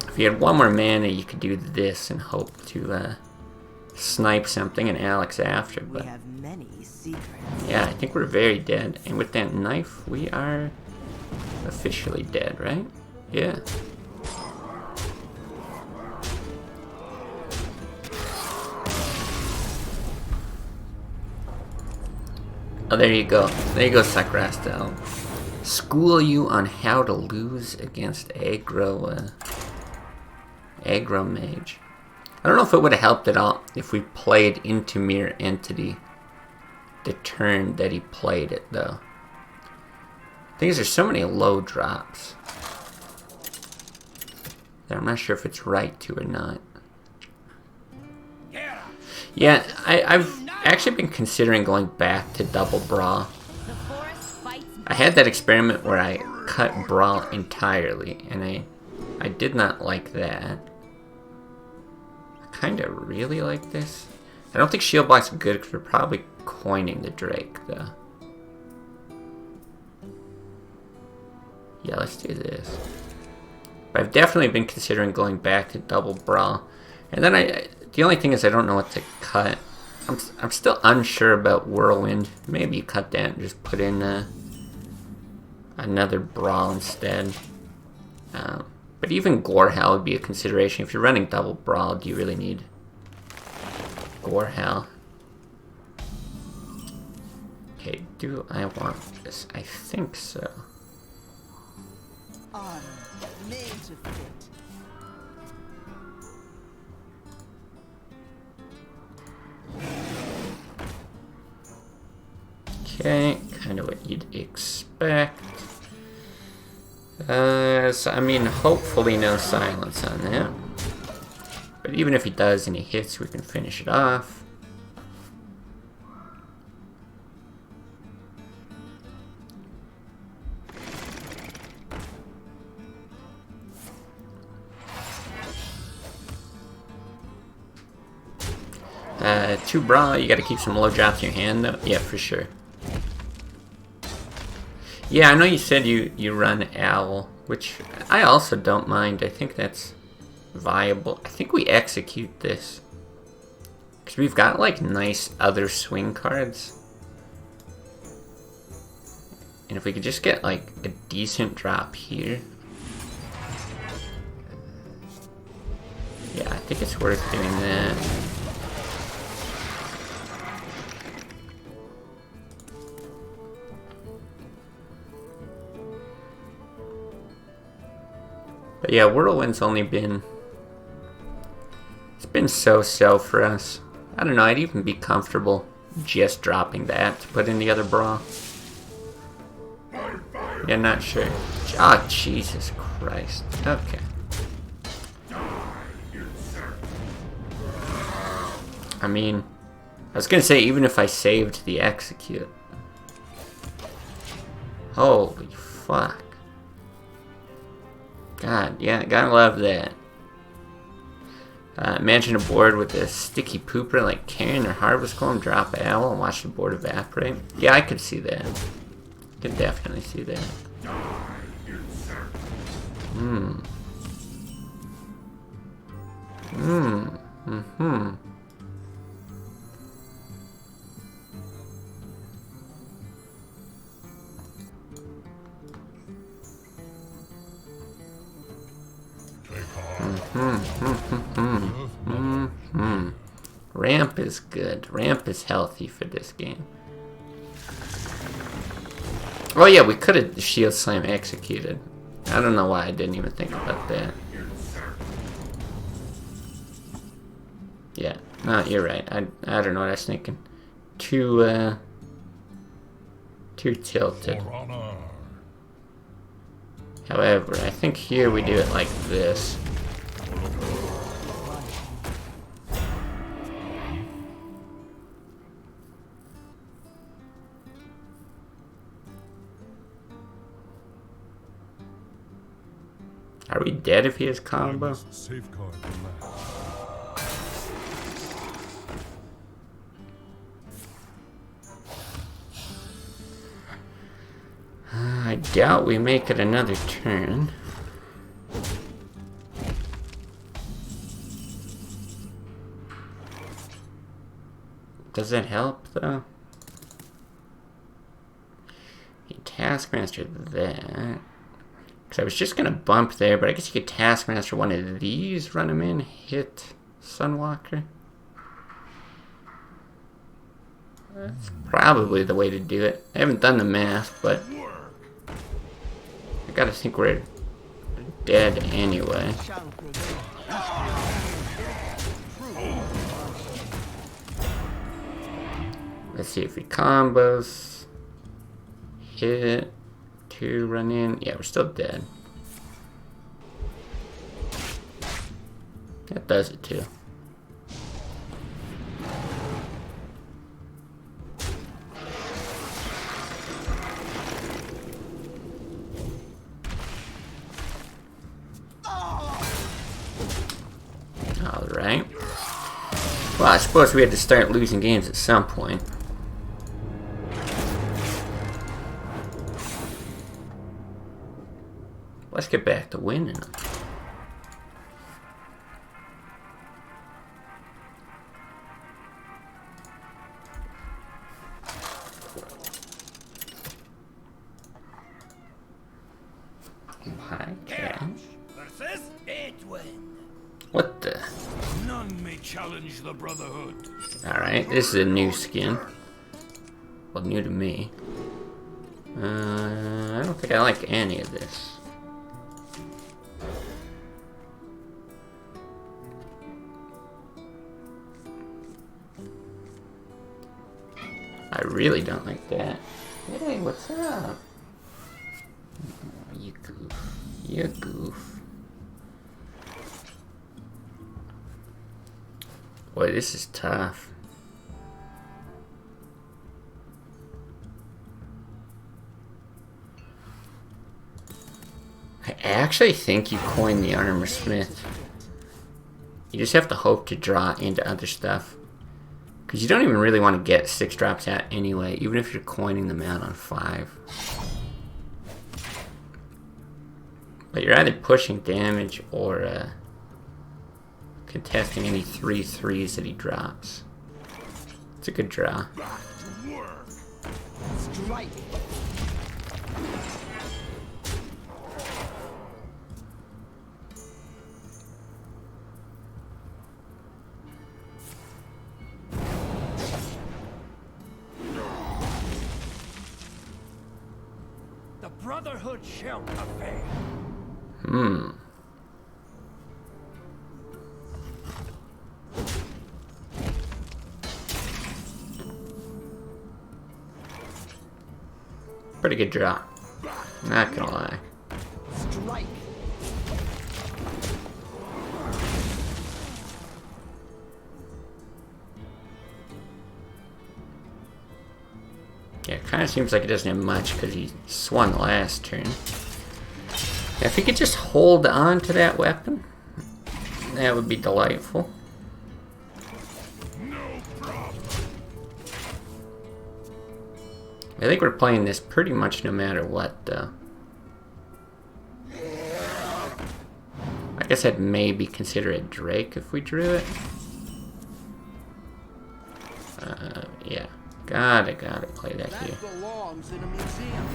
If you had one more mana, you could do this and hope to snipe something and Alex after, but... We have many secrets. Yeah, I think we're very dead. And with that knife, we are officially dead, right? Yeah. Oh, there you go. There you go, Sakrastel. School you on how to lose against aggro Mage. I don't know if it would have helped at all if we played into Mirror Entity the turn that he played it, though. Things are so many low drops. that I'm not sure if it's right to or not. Yeah, I've actually been considering going back to double brawl. I had that experiment where I cut brawl entirely, and I did not like that. I kind of really like this. I don't think shield block's good because we're probably coining the Drake, though. Yeah, let's do this. But I've definitely been considering going back to double brawl. And then the only thing is I don't know what to cut. I'm still unsure about Whirlwind. Maybe you cut that and just put in another brawl instead. But even Gorehowl would be a consideration. If you're running double brawl, do you really need Gorehowl? Okay, do I want this? I think so. On, made to fit. Okay, kind of what you'd expect. So, I mean, hopefully no silence on that. But even if he does and he hits, we can finish it off. Two brawl, you gotta keep some low drops in your hand though. Yeah, for sure. Yeah, I know you said you run Owl, which I also don't mind. I think that's viable. I think we execute this. Because we've got like nice other swing cards. And if we could just get like a decent drop here. Yeah, I think it's worth doing that. But yeah, Whirlwind's only been... It's been so-so for us. I don't know, I'd even be comfortable just dropping that to put in the other brawl. Yeah, not sure. Oh, Jesus Christ. Okay. I mean, I was gonna say, even if I saved the execute. Holy fuck. God, yeah, gotta love that. Imagine a board with a sticky pooper like Karen or Harvest Golem, drop Owl, and watch the board evaporate. Yeah, I could see that. Could definitely see that. Ramp is good. Ramp is healthy for this game. Oh yeah, we could have Shield Slam executed. I don't know why I didn't even think about that. Yeah, no, you're right. I don't know what I was thinking. Too tilted. However, I think here we do it like this. Are we dead if he has combo? I doubt we make it another turn. Does that help though? Taskmaster that. Because I was just going to bump there, but I guess you could Taskmaster one of these, run him in, hit Sunwalker. That's probably the way to do it. I haven't done the math, but I gotta think we're dead anyway. Let's see if he combos. Hit. Run in. Yeah, we're still dead. That does it too. Alright. Well, I suppose we had to start losing games at some point. Let's get back to winning them. Versus Edwin. What the? None may challenge the Brotherhood. Alright, this is a new skin. Well, new to me. I don't think I like any of this. I really don't like that. Hey, what's up? Oh, you goof. You goof. Boy, this is tough. I actually think you coined the Armor Smith. You just have to hope to draw into other stuff. Because you don't even really want to get 6 drops out anyway, even if you're coining them out on 5. But you're either pushing damage or contesting any 3/3s that he drops. It's a good draw. Strike. The Brotherhood shall prevail. Pretty good draw. Not gonna lie. Strike. Yeah, it kind of seems like it doesn't have much because he swung last turn. Yeah, if he could just hold on to that weapon, that would be delightful. I think we're playing this pretty much no matter what, though. I guess I'd maybe consider it Drake if we drew it. Yeah. Gotta play that here. That belongs in a museum.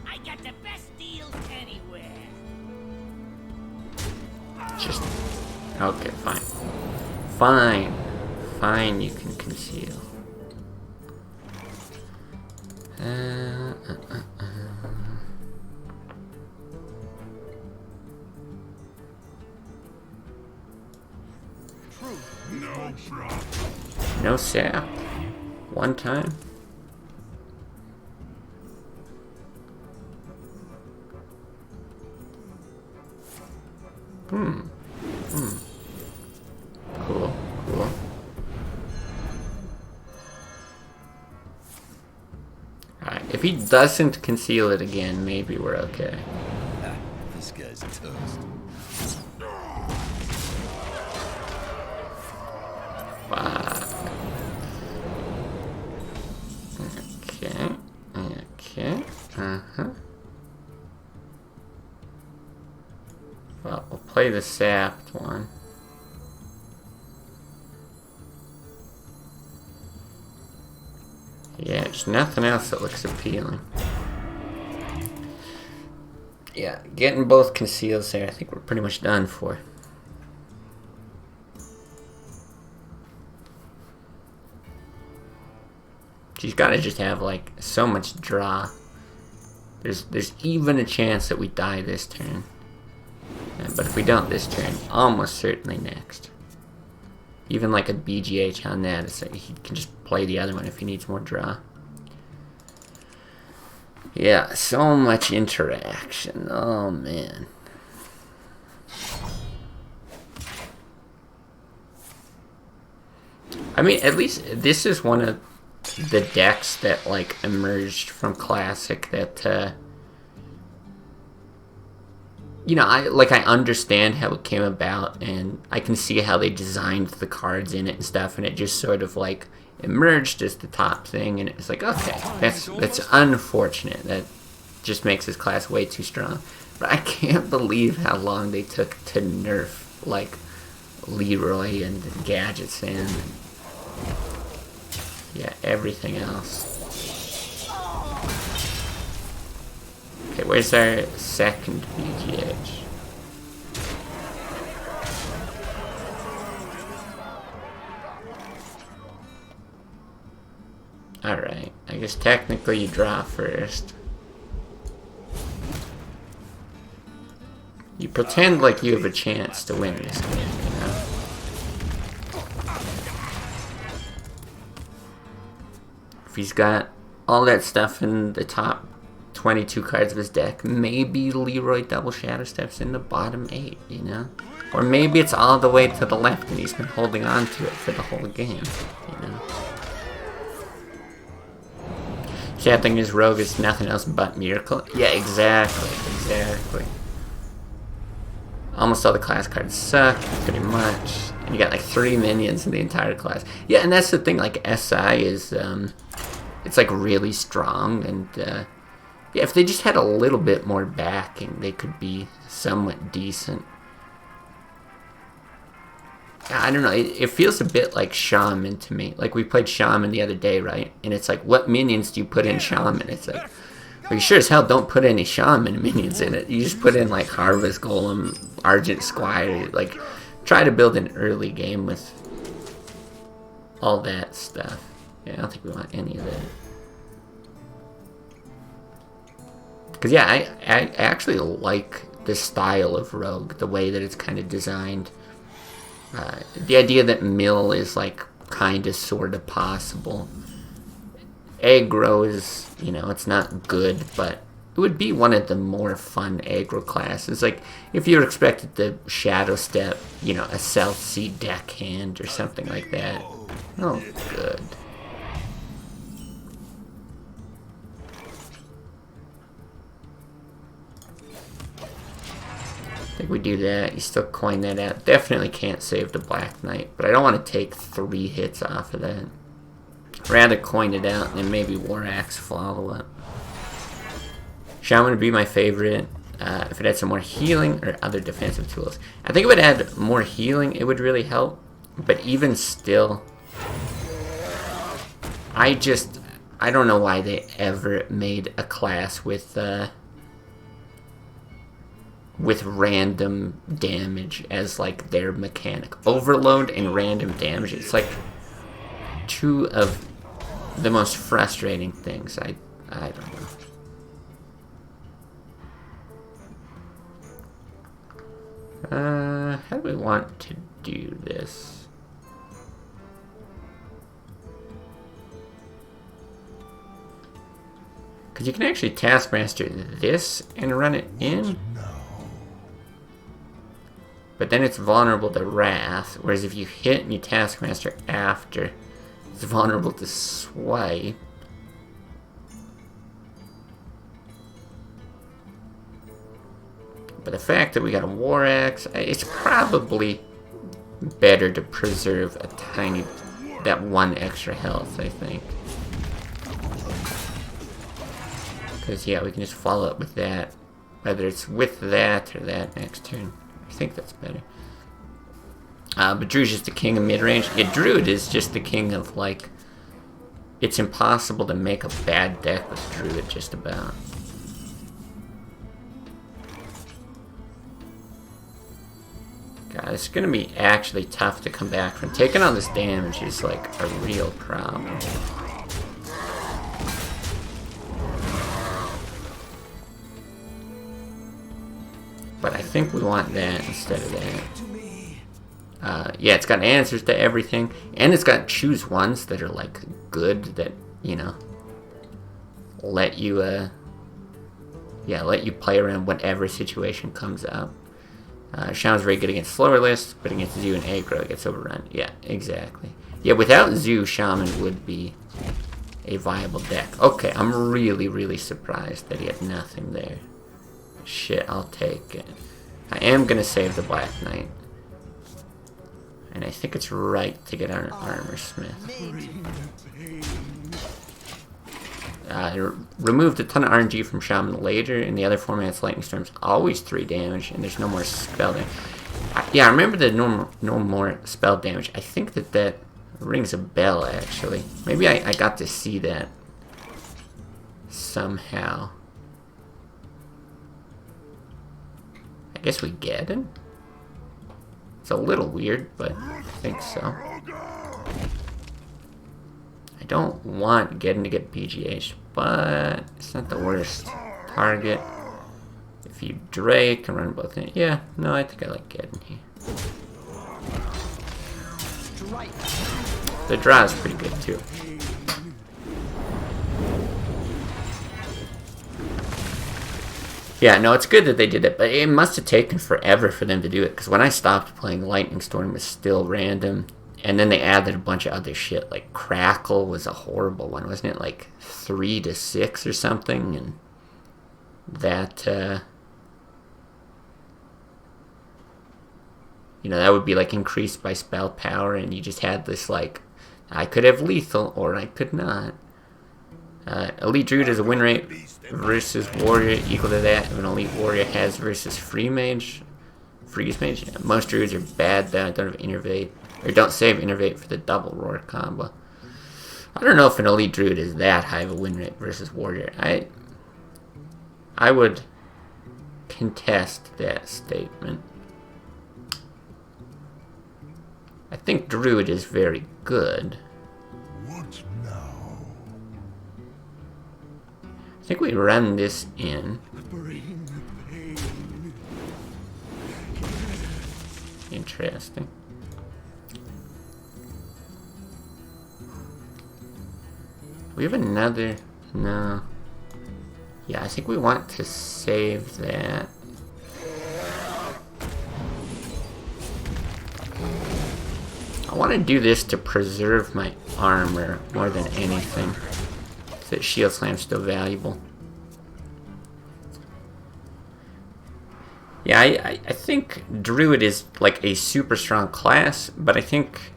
I got the best deals anywhere. Just... Okay, fine. Fine. Fine, you can conceal. No sap. One time. Cool. Alright, if he doesn't conceal it again, maybe we're okay. This guy's toast. Fuck. Okay. Well, we'll play the sapped one. Yeah, there's nothing else that looks appealing. Yeah, getting both conceals there, I think we're pretty much done for. She's gotta just have, like, so much draw There's even a chance that we die this turn. But if we don't this turn, almost certainly next. Even like a BGH on that, it's like he can just play the other one if he needs more draw. Yeah, so much interaction. Oh man. I mean, at least this is one of the decks that like emerged from Classic that you know, I understand how it came about, and I can see how they designed the cards in it and stuff, and it just sort of like emerged as the top thing, and it was like, okay, that's unfortunate. That just makes this class way too strong. But I can't believe how long they took to nerf like Leroy and Gadgets and yeah, everything else. Okay, where's our second BGH? Alright, I guess technically you draw first. You pretend like you have a chance to win this game, you know? If he's got all that stuff in the top 22 cards of his deck, maybe Leroy double shadow steps in the bottom 8, you know? Or maybe it's all the way to the left and he's been holding on to it for the whole game, you know? Sad thing is, Rogue is nothing else but Miracle. Yeah, exactly. Almost all the class cards suck, pretty much. And you got like 3 minions in the entire class. Yeah, and that's the thing, like, SI is, it's like really strong, and, yeah, if they just had a little bit more backing, they could be somewhat decent. I don't know, it feels a bit like Shaman to me. Like, we played Shaman the other day, right? And it's like, what minions do you put in Shaman? It's like, well, you sure as hell don't put any Shaman minions in it. You just put in, like, Harvest Golem, Argent Squire. Like, try to build an early game with all that stuff. Yeah, I don't think we want any of that. Because, yeah, I actually like the style of Rogue, the way that it's kind of designed. The idea that mill is, like, kind of, sort of possible. Aggro is, you know, it's not good, but it would be one of the more fun aggro classes. Like, if you're expected to shadow step, you know, a South Sea deckhand or something like that. Oh, good. I think we do that. You still coin that out. Definitely can't save the Black Knight, but I don't want to take 3 hits off of that. Rather coin it out and then maybe War Axe follow up. Shaman would be my favorite. If it had some more healing or other defensive tools. I think if it had more healing, it would really help. But even still, I don't know why they ever made a class with random damage as like their mechanic. Overload and random damage. It's like 2 of the most frustrating things. I don't know. How do we want to do this? Because you can actually Taskmaster this and run it in. But then it's vulnerable to Wrath, whereas if you hit and you Taskmaster after, it's vulnerable to Swipe. But the fact that we got a War Axe, it's probably better to preserve a tiny, that 1 extra health, I think. Because, yeah, we can just follow up with that, whether it's with that or that next turn. I think that's better. But Druid's just the king of mid-range. Yeah, Druid is just the king of, like, it's impossible to make a bad deck with Druid, just about. God, it's gonna be actually tough to come back from. Taking on this damage is, like, a real problem. think we want that instead of that. Yeah, it's got answers to everything, and it's got choose ones that are like good, that, you know, let you let you play around whatever situation comes up. Shaman's very good against slower lists, but against Zoo and Aggro it gets overrun. Yeah, exactly. Yeah, without Zoo, Shaman would be a viable deck. Okay, I'm really, really surprised that he had nothing there. Shit, I'll take it. I am gonna save the Black Knight. And I think it's right to get our Armor Smith. Removed a ton of RNG from Shaman later. In the other formats, Lightning Storm's always 3 damage, and there's no more spell damage. Yeah, I remember the no more spell damage. I think that rings a bell, actually. Maybe I got to see that somehow. I guess we get it? It's a little weird, but I think so. I don't want Geddon to get BGH, but it's not the worst target. If you Drake and run both in. Yeah, no, I think I like Geddon here. The draw is pretty good too. Yeah, no, it's good that they did it, but it must have taken forever for them to do it, because when I stopped playing, Lightning Storm was still random, and then they added a bunch of other shit, like Crackle was a horrible one, wasn't it? Like 3 to 6 or something, and that, you know, that would be like increased by spell power, and you just had this like, I could have lethal, or I could not. Elite Druid is a win rate versus Warrior equal to that of an Elite Warrior has versus Freeze Mage. Yeah, most Druids are bad that don't have Innervate, or don't save Innervate for the double Roar combo. I don't know if an Elite Druid is that high of a win rate versus Warrior. I would contest that statement. I think Druid is very good. What now? I think we run this in. Interesting. We have another. No. Yeah, I think we want to save that. I want to do this to preserve my armor more than anything. So that Shield Slam's still valuable. Yeah, I think Druid is like a super strong class, but I think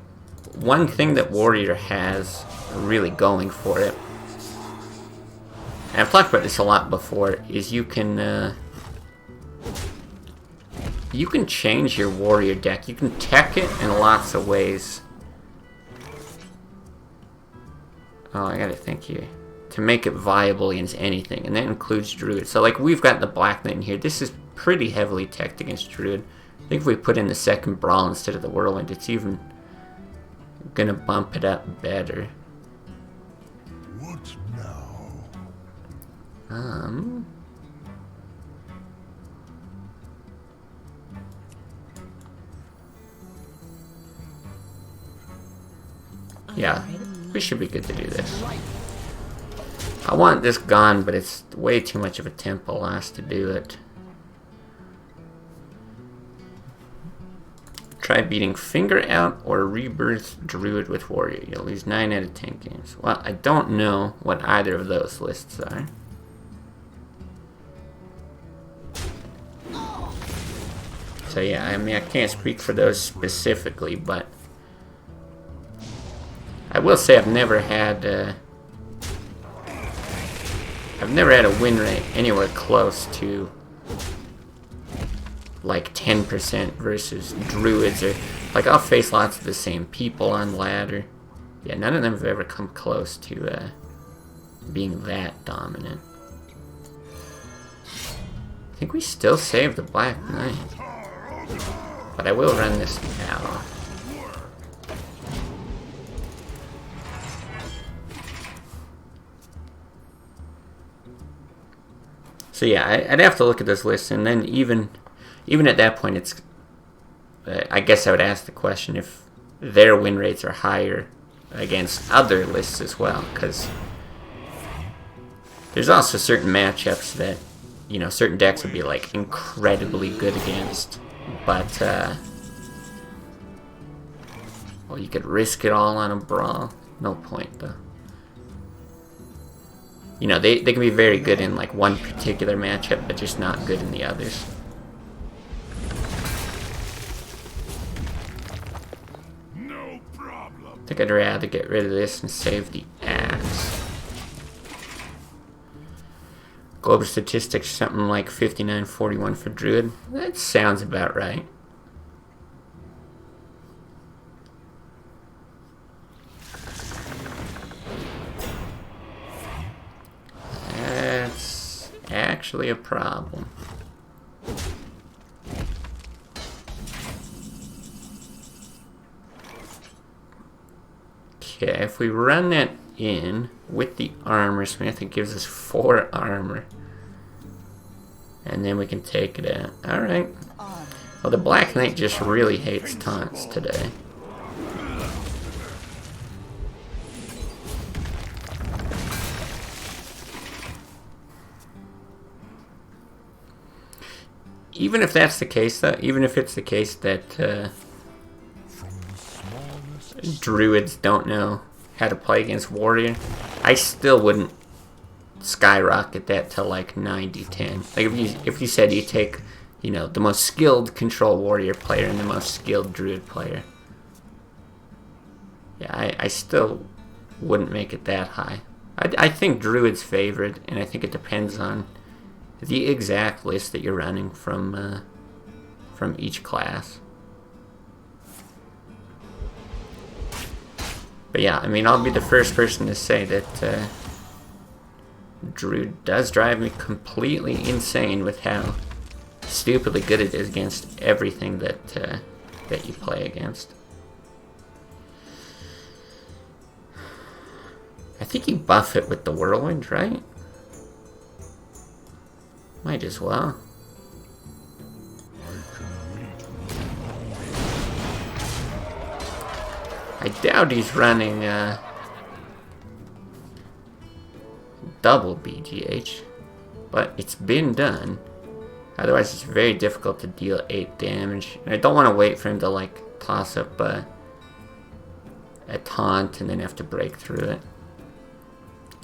one thing that Warrior has really going for it, and I've talked about this a lot before, is you can change your Warrior deck. You can tech it in lots of ways. Oh, I gotta think here. To make it viable against anything, and that includes Druid. So like we've got the Black Knight in here. This is pretty heavily teched against Druid. I think if we put in the second Brawl instead of the Whirlwind, it's even gonna bump it up better. What now? Yeah, we should be good to do this. I want this gone, but it's way too much of a tempo loss to do it. Try beating Finger Out or Rebirth Druid with Warrior. You'll lose 9 out of 10 games. Well, I don't know what either of those lists are. So yeah, I mean, I can't speak for those specifically, but I will say I've never had a win rate anywhere close to like 10% versus Druids, or like I'll face lots of the same people on ladder. Yeah, none of them have ever come close to being that dominant. I think we still save the Black Knight, but I will run this now. So yeah, I'd have to look at this list, and then even even at that point, it's I guess I would ask the question if their win rates are higher against other lists as well, because there's also certain matchups that, you know, certain decks would be like incredibly good against, but well, you could risk it all on a brawl. No point though. You know, they can be very good in like one particular matchup, but just not good in the others. No problem. I think I'd rather get rid of this and save the axe. Global statistics, something like 59-41 for Druid. That sounds about right. That's actually a problem. Okay, if we run that in with the armor smith, it gives us 4 armor. And then we can take it out. Alright. Well, the Black Knight just really hates taunts today. Even if that's the case, though, even if it's the case that Druids don't know how to play against Warrior, I still wouldn't skyrocket that to like 90-10. Like if you said you take, you know, the most skilled Control Warrior player and the most skilled Druid player, yeah, I still wouldn't make it that high. I think Druid's favored, and I think it depends on the exact list that you're running from each class. But yeah, I mean, I'll be the first person to say that Druid does drive me completely insane with how stupidly good it is against everything that that you play against. I think you buff it with the Whirlwind, right? Might as well. I doubt he's running double BGH, but it's been done. Otherwise, it's very difficult to deal 8 damage. And I don't want to wait for him to like toss up a taunt and then have to break through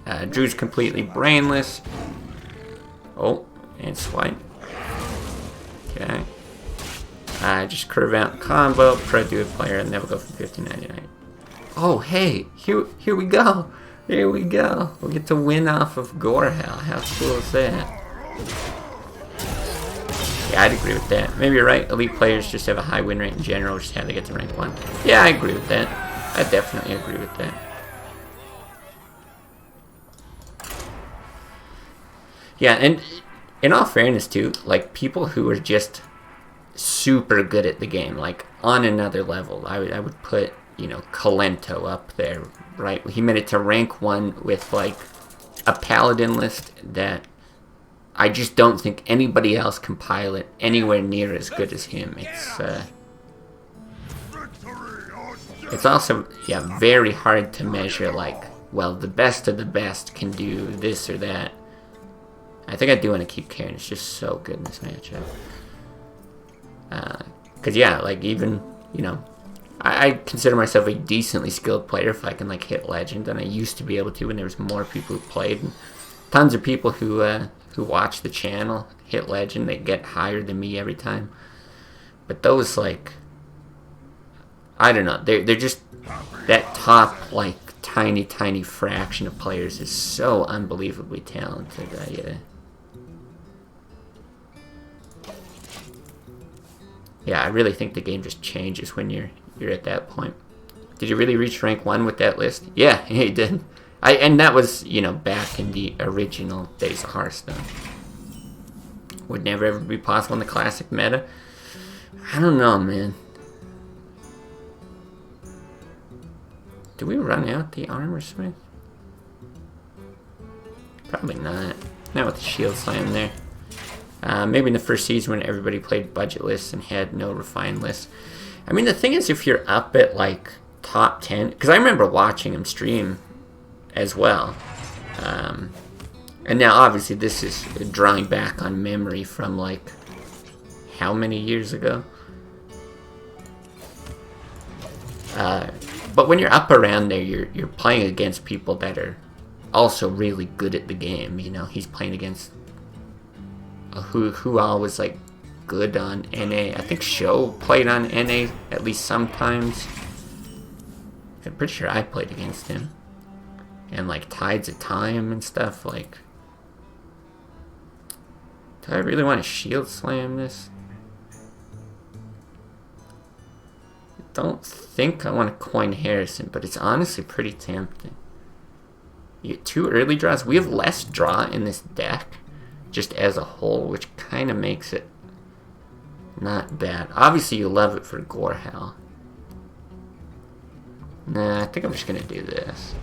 it. Drew's completely brainless. Oh, and swipe. Okay. Just curve out combo, pro Druid player, and never go from 50-99. Oh, hey, here we go. Here we go. We'll get to win off of Gorehell. How cool is that? Yeah, I'd agree with that. Maybe you're right. Elite players just have a high win rate in general, just how they get to rank 1. Yeah, I agree with that. I definitely agree with that. Yeah, and in all fairness too, like people who are just super good at the game, like on another level, I would put, you know, Kalento up there, right? He made it to rank 1 with like a paladin list that I just don't think anybody else can pilot anywhere near as good as him. It's also, yeah, very hard to measure like, well, the best of the best can do this or that. I think I do want to keep Karen. It's just so good in this matchup. Because, yeah, like, even, you know, I consider myself a decently skilled player if I can, like, hit Legend. And I used to be able to when there was more people who played. And tons of people who watch the channel hit Legend. They get higher than me every time. But those, like, I don't know. They're just, that top, like, tiny fraction of players is so unbelievably talented. Yeah, I really think the game just changes when you're at that point. Did you really reach rank 1 with that list? Yeah, he did. And that was, you know, back in the original days of Hearthstone. Would never ever be possible in the classic meta. I don't know, man. Do we run out the armor smith? Probably not. Not with the shield slam there. Maybe in the first season when everybody played budget lists and had no refined lists. I mean, the thing is, if you're up at like top 10, because I remember watching him stream as well. And now obviously this is drawing back on memory from like how many years ago? But when you're up around there, you're playing against people that are also really good at the game. You know, he's playing against who all was like good on NA. I think Show played on NA at least sometimes. I'm pretty sure I played against him. And like Tides of Time and stuff. Like, do I really want to shield slam this? I don't think I want to coin Harrison, but it's honestly pretty tempting. You get 2 early draws. We have less draw in this deck, just as a whole, which kind of makes it not bad. Obviously, you love it for Gorehal. Nah, I think I'm just going to do this.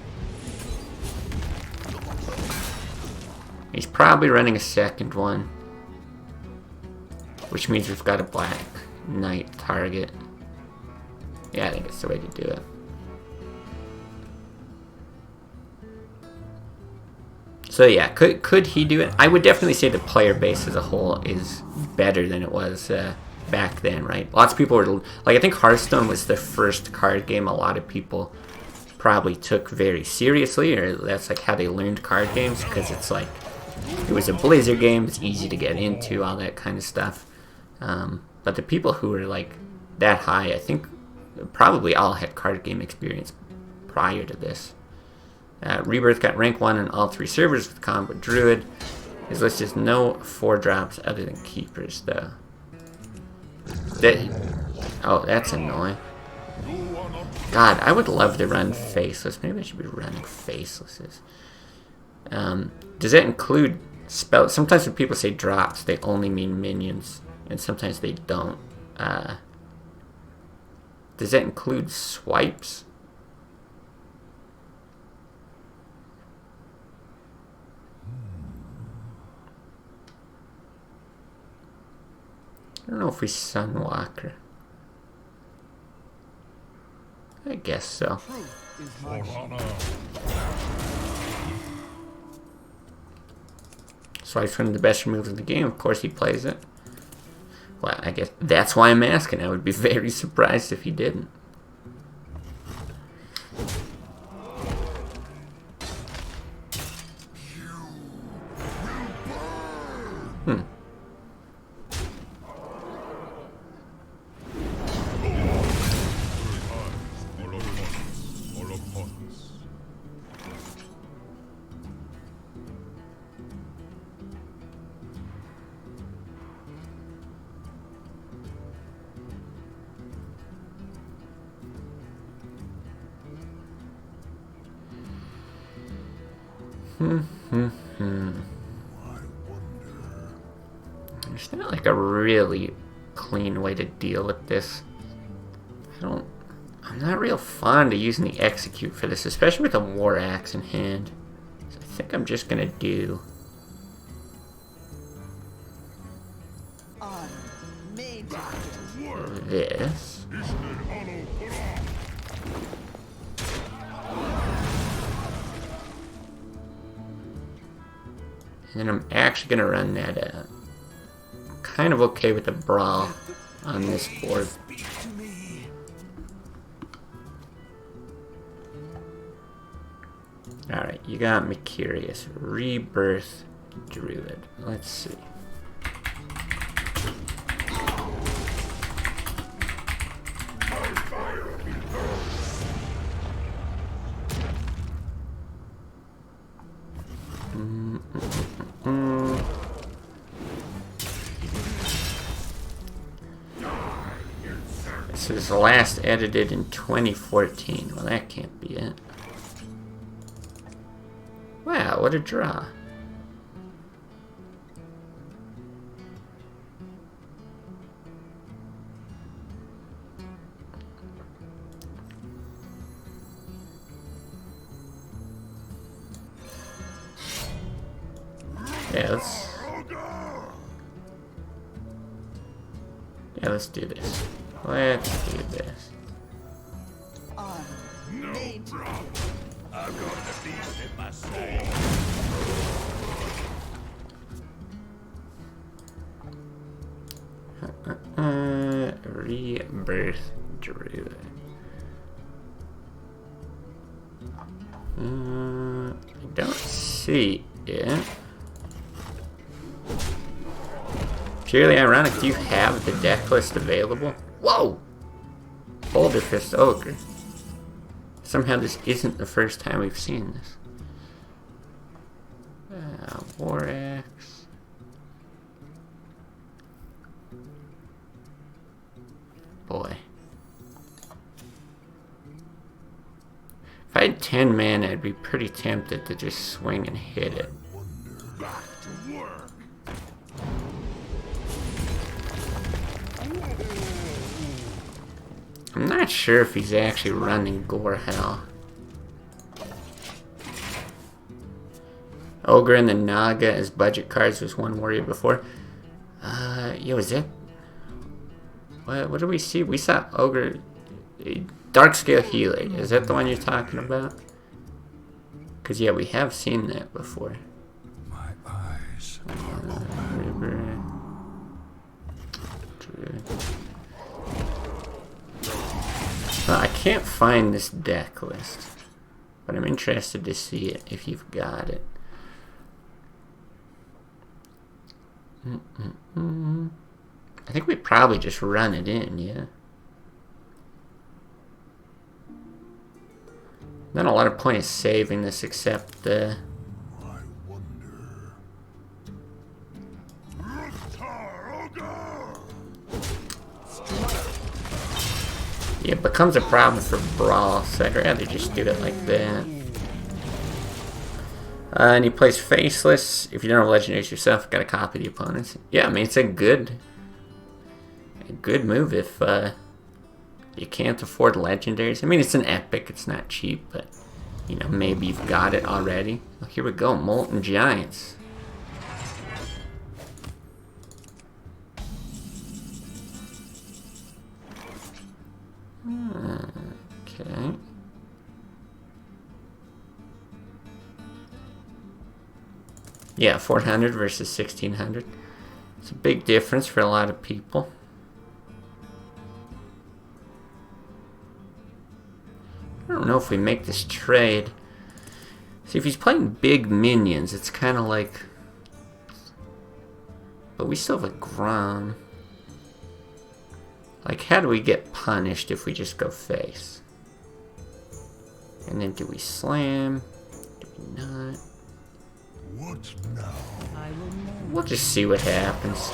He's probably running a second one, which means we've got a Black Knight target. Yeah, I think it's the way to do it. So yeah, could he do it? I would definitely say the player base as a whole is better than it was back then, right? Lots of people were, like, I think Hearthstone was the first card game a lot of people probably took very seriously, or that's like how they learned card games, because it's like, it was a Blizzard game, it's easy to get into, all that kind of stuff. But the people who were like that high, I think probably all had card game experience prior to this. Rebirth got rank 1 on all 3 servers with combo Druid. His list is no 4-drops other than keepers, though. Oh, that's annoying. God, I would love to run Faceless. Maybe I should be running Facelesses. Does that include spells? Sometimes when people say drops, they only mean minions, and sometimes they don't. Does that include swipes? I don't know if we Sunwalker. I guess so. Swipes one of the best removes in the game. Of course he plays it. Well, I guess that's why I'm asking. I would be very surprised if he didn't. There's not like a really clean way to deal with this. I'm not real fond of using the execute for this, especially with a War Axe in hand. So I think I'm just gonna do this. And then I'm actually going to run that. I'm kind of okay with the Brawl on this board. Alright, you got me curious. Rebirth Druid. Let's see. This is last edited in 2014. Well, that can't be it. Wow, what a draw. Yeah, let's... Yeah, let's do this. Let's do this. No problem. I've got the beast in my saddle. Rebirth Druid. I don't see it. Purely ironic, do you have the deck list available? Whoa! Boulder Fist Ogre. Somehow this isn't the first time we've seen this. War Axe. Boy. If I had 10 mana, I'd be pretty tempted to just swing and hit it. Back to work. I'm not sure if he's actually running Gore Hell. Ogre and the Naga as budget cards was one warrior before. Yo, is that... What did we see? We saw Ogre... Darkscale Healer. Is that the one you're talking about? Because, yeah, we have seen that before. My eyes are River... Druid. Well, I can't find this deck list. But I'm interested to see it if you've got it. I think we probably just run it in, yeah. Not a lot of point of saving this except I wonder. yeah, it becomes a problem for Brawl, so I'd rather just do it like that. And he plays Faceless. If you don't have legendaries yourself, gotta copy the opponents. Yeah, I mean, it's a good move if you can't afford legendaries. I mean, it's an epic, it's not cheap, but you know, maybe you've got it already. Oh, here we go, Molten Giants. Okay. Yeah, 400 versus 1600. It's a big difference for a lot of people. I don't know if we make this trade. See, if he's playing big minions, it's kind of like... But we still have a Grom. Like, how do we get punished if we just go face? And then do we slam? Do we not? What now? We'll just see what happens.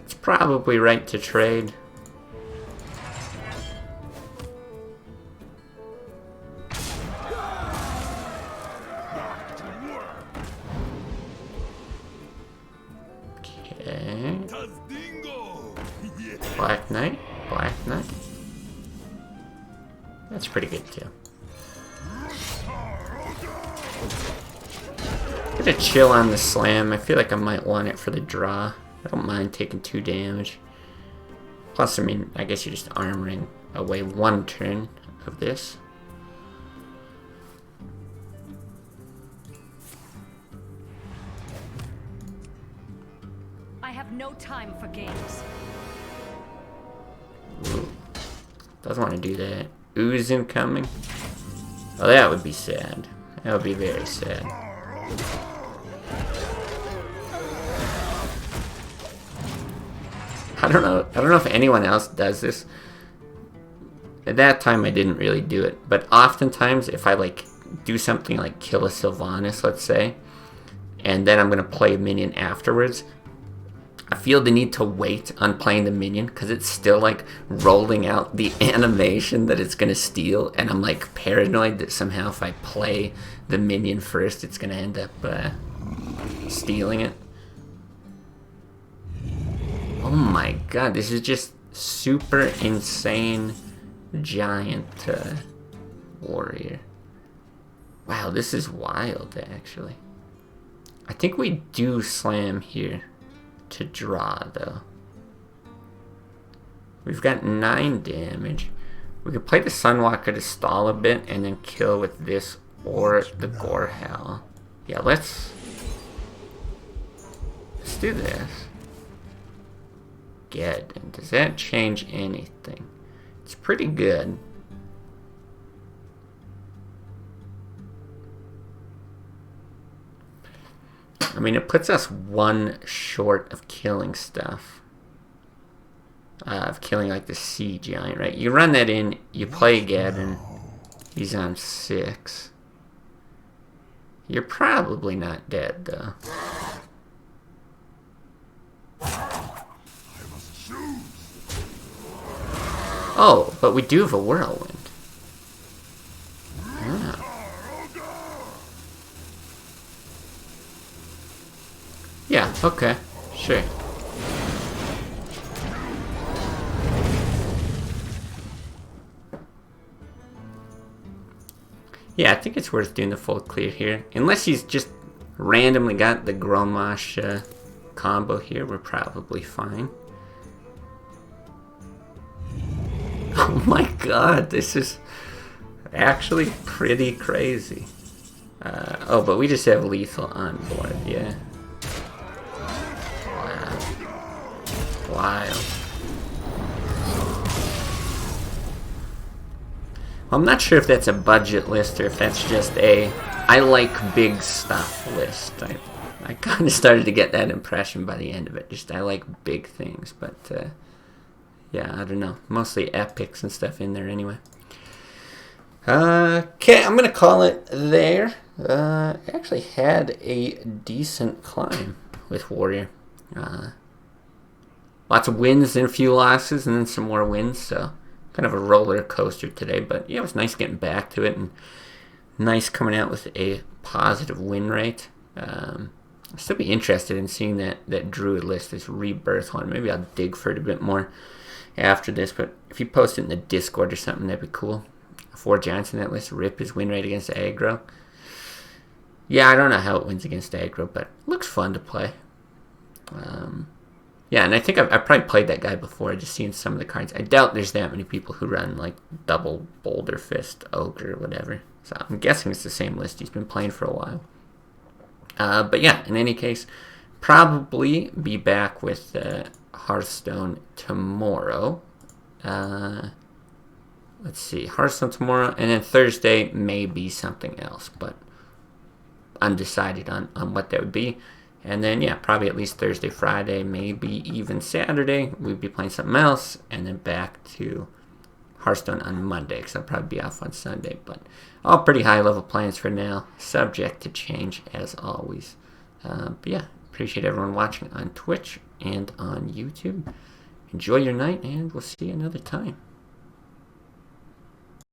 It's probably right to trade. Okay. Black Knight, Black Knight. That's pretty good too. Gonna chill on the slam. I feel like I might want it for the draw. I don't mind taking 2 damage. Plus, I mean, I guess you're just armoring away 1 turn of this. I have no time for games. Ooh. Doesn't want to do that. Ooze incoming. Oh, that would be sad. That would be very sad. I don't know if anyone else does this. At that time I didn't really do it, but oftentimes if I like do something like kill a Sylvanas, let's say, and then I'm gonna play a minion afterwards, I feel the need to wait on playing the minion because it's still like rolling out the animation that it's gonna steal, and I'm like paranoid that somehow if I play the minion first, it's gonna end up stealing it. Oh my god, this is just super insane giant warrior. Wow, this is wild, actually. I think we do slam here to draw, though. We've got 9 damage. We could play the Sunwalker to stall a bit and then kill with this or the Gorehowl. Yeah, let's do this. Good. And does that change anything? It's pretty good. I mean, it puts us 1 short of killing stuff. Of killing like the Sea Giant, right? You run that in, you play Gaddon. He's on 6. You're probably not dead, though. Oh, but we do have a Whirlwind. Ah. Yeah, okay. Sure. Yeah, I think it's worth doing the full clear here. Unless he's just randomly got the Grommash combo here, we're probably fine. Oh my god, this is actually pretty crazy. Oh, but we just have lethal on board, yeah. Wow. Wild. I'm not sure if that's a budget list or if that's just a I like big stuff list. I kind of started to get that impression by the end of it. Just I like big things, but yeah, I don't know. Mostly epics and stuff in there anyway. Okay, I'm gonna call it there. Actually had a decent climb with Warrior. Lots of wins and a few losses, and then some more wins. So kind of a roller coaster today, but yeah, it was nice getting back to it and nice coming out with a positive win rate. I'll still be interested in seeing that Druid list, this rebirth one. Maybe I'll dig for it a bit more after this, but if you post it in the Discord or something, that'd be cool. 4 Giants in that list, rip his win rate against Aggro. Yeah, I don't know how it wins against Aggro, but it looks fun to play. Yeah, and I think I've probably played that guy before, just seeing some of the cards. I doubt there's that many people who run, like, double Boulder Fist, Ogre, whatever. So I'm guessing it's the same list he's been playing for a while. But yeah, in any case, probably be back with Hearthstone tomorrow. Let's see, Hearthstone tomorrow, and then Thursday may be something else, but undecided on what that would be. And then, yeah, probably at least Thursday, Friday, maybe even Saturday, we'd be playing something else, and then back to Hearthstone on Monday, because I'll probably be off on Sunday. But all pretty high-level plans for now, subject to change as always. But yeah, appreciate everyone watching on Twitch and on YouTube. Enjoy your night, and we'll see you another time.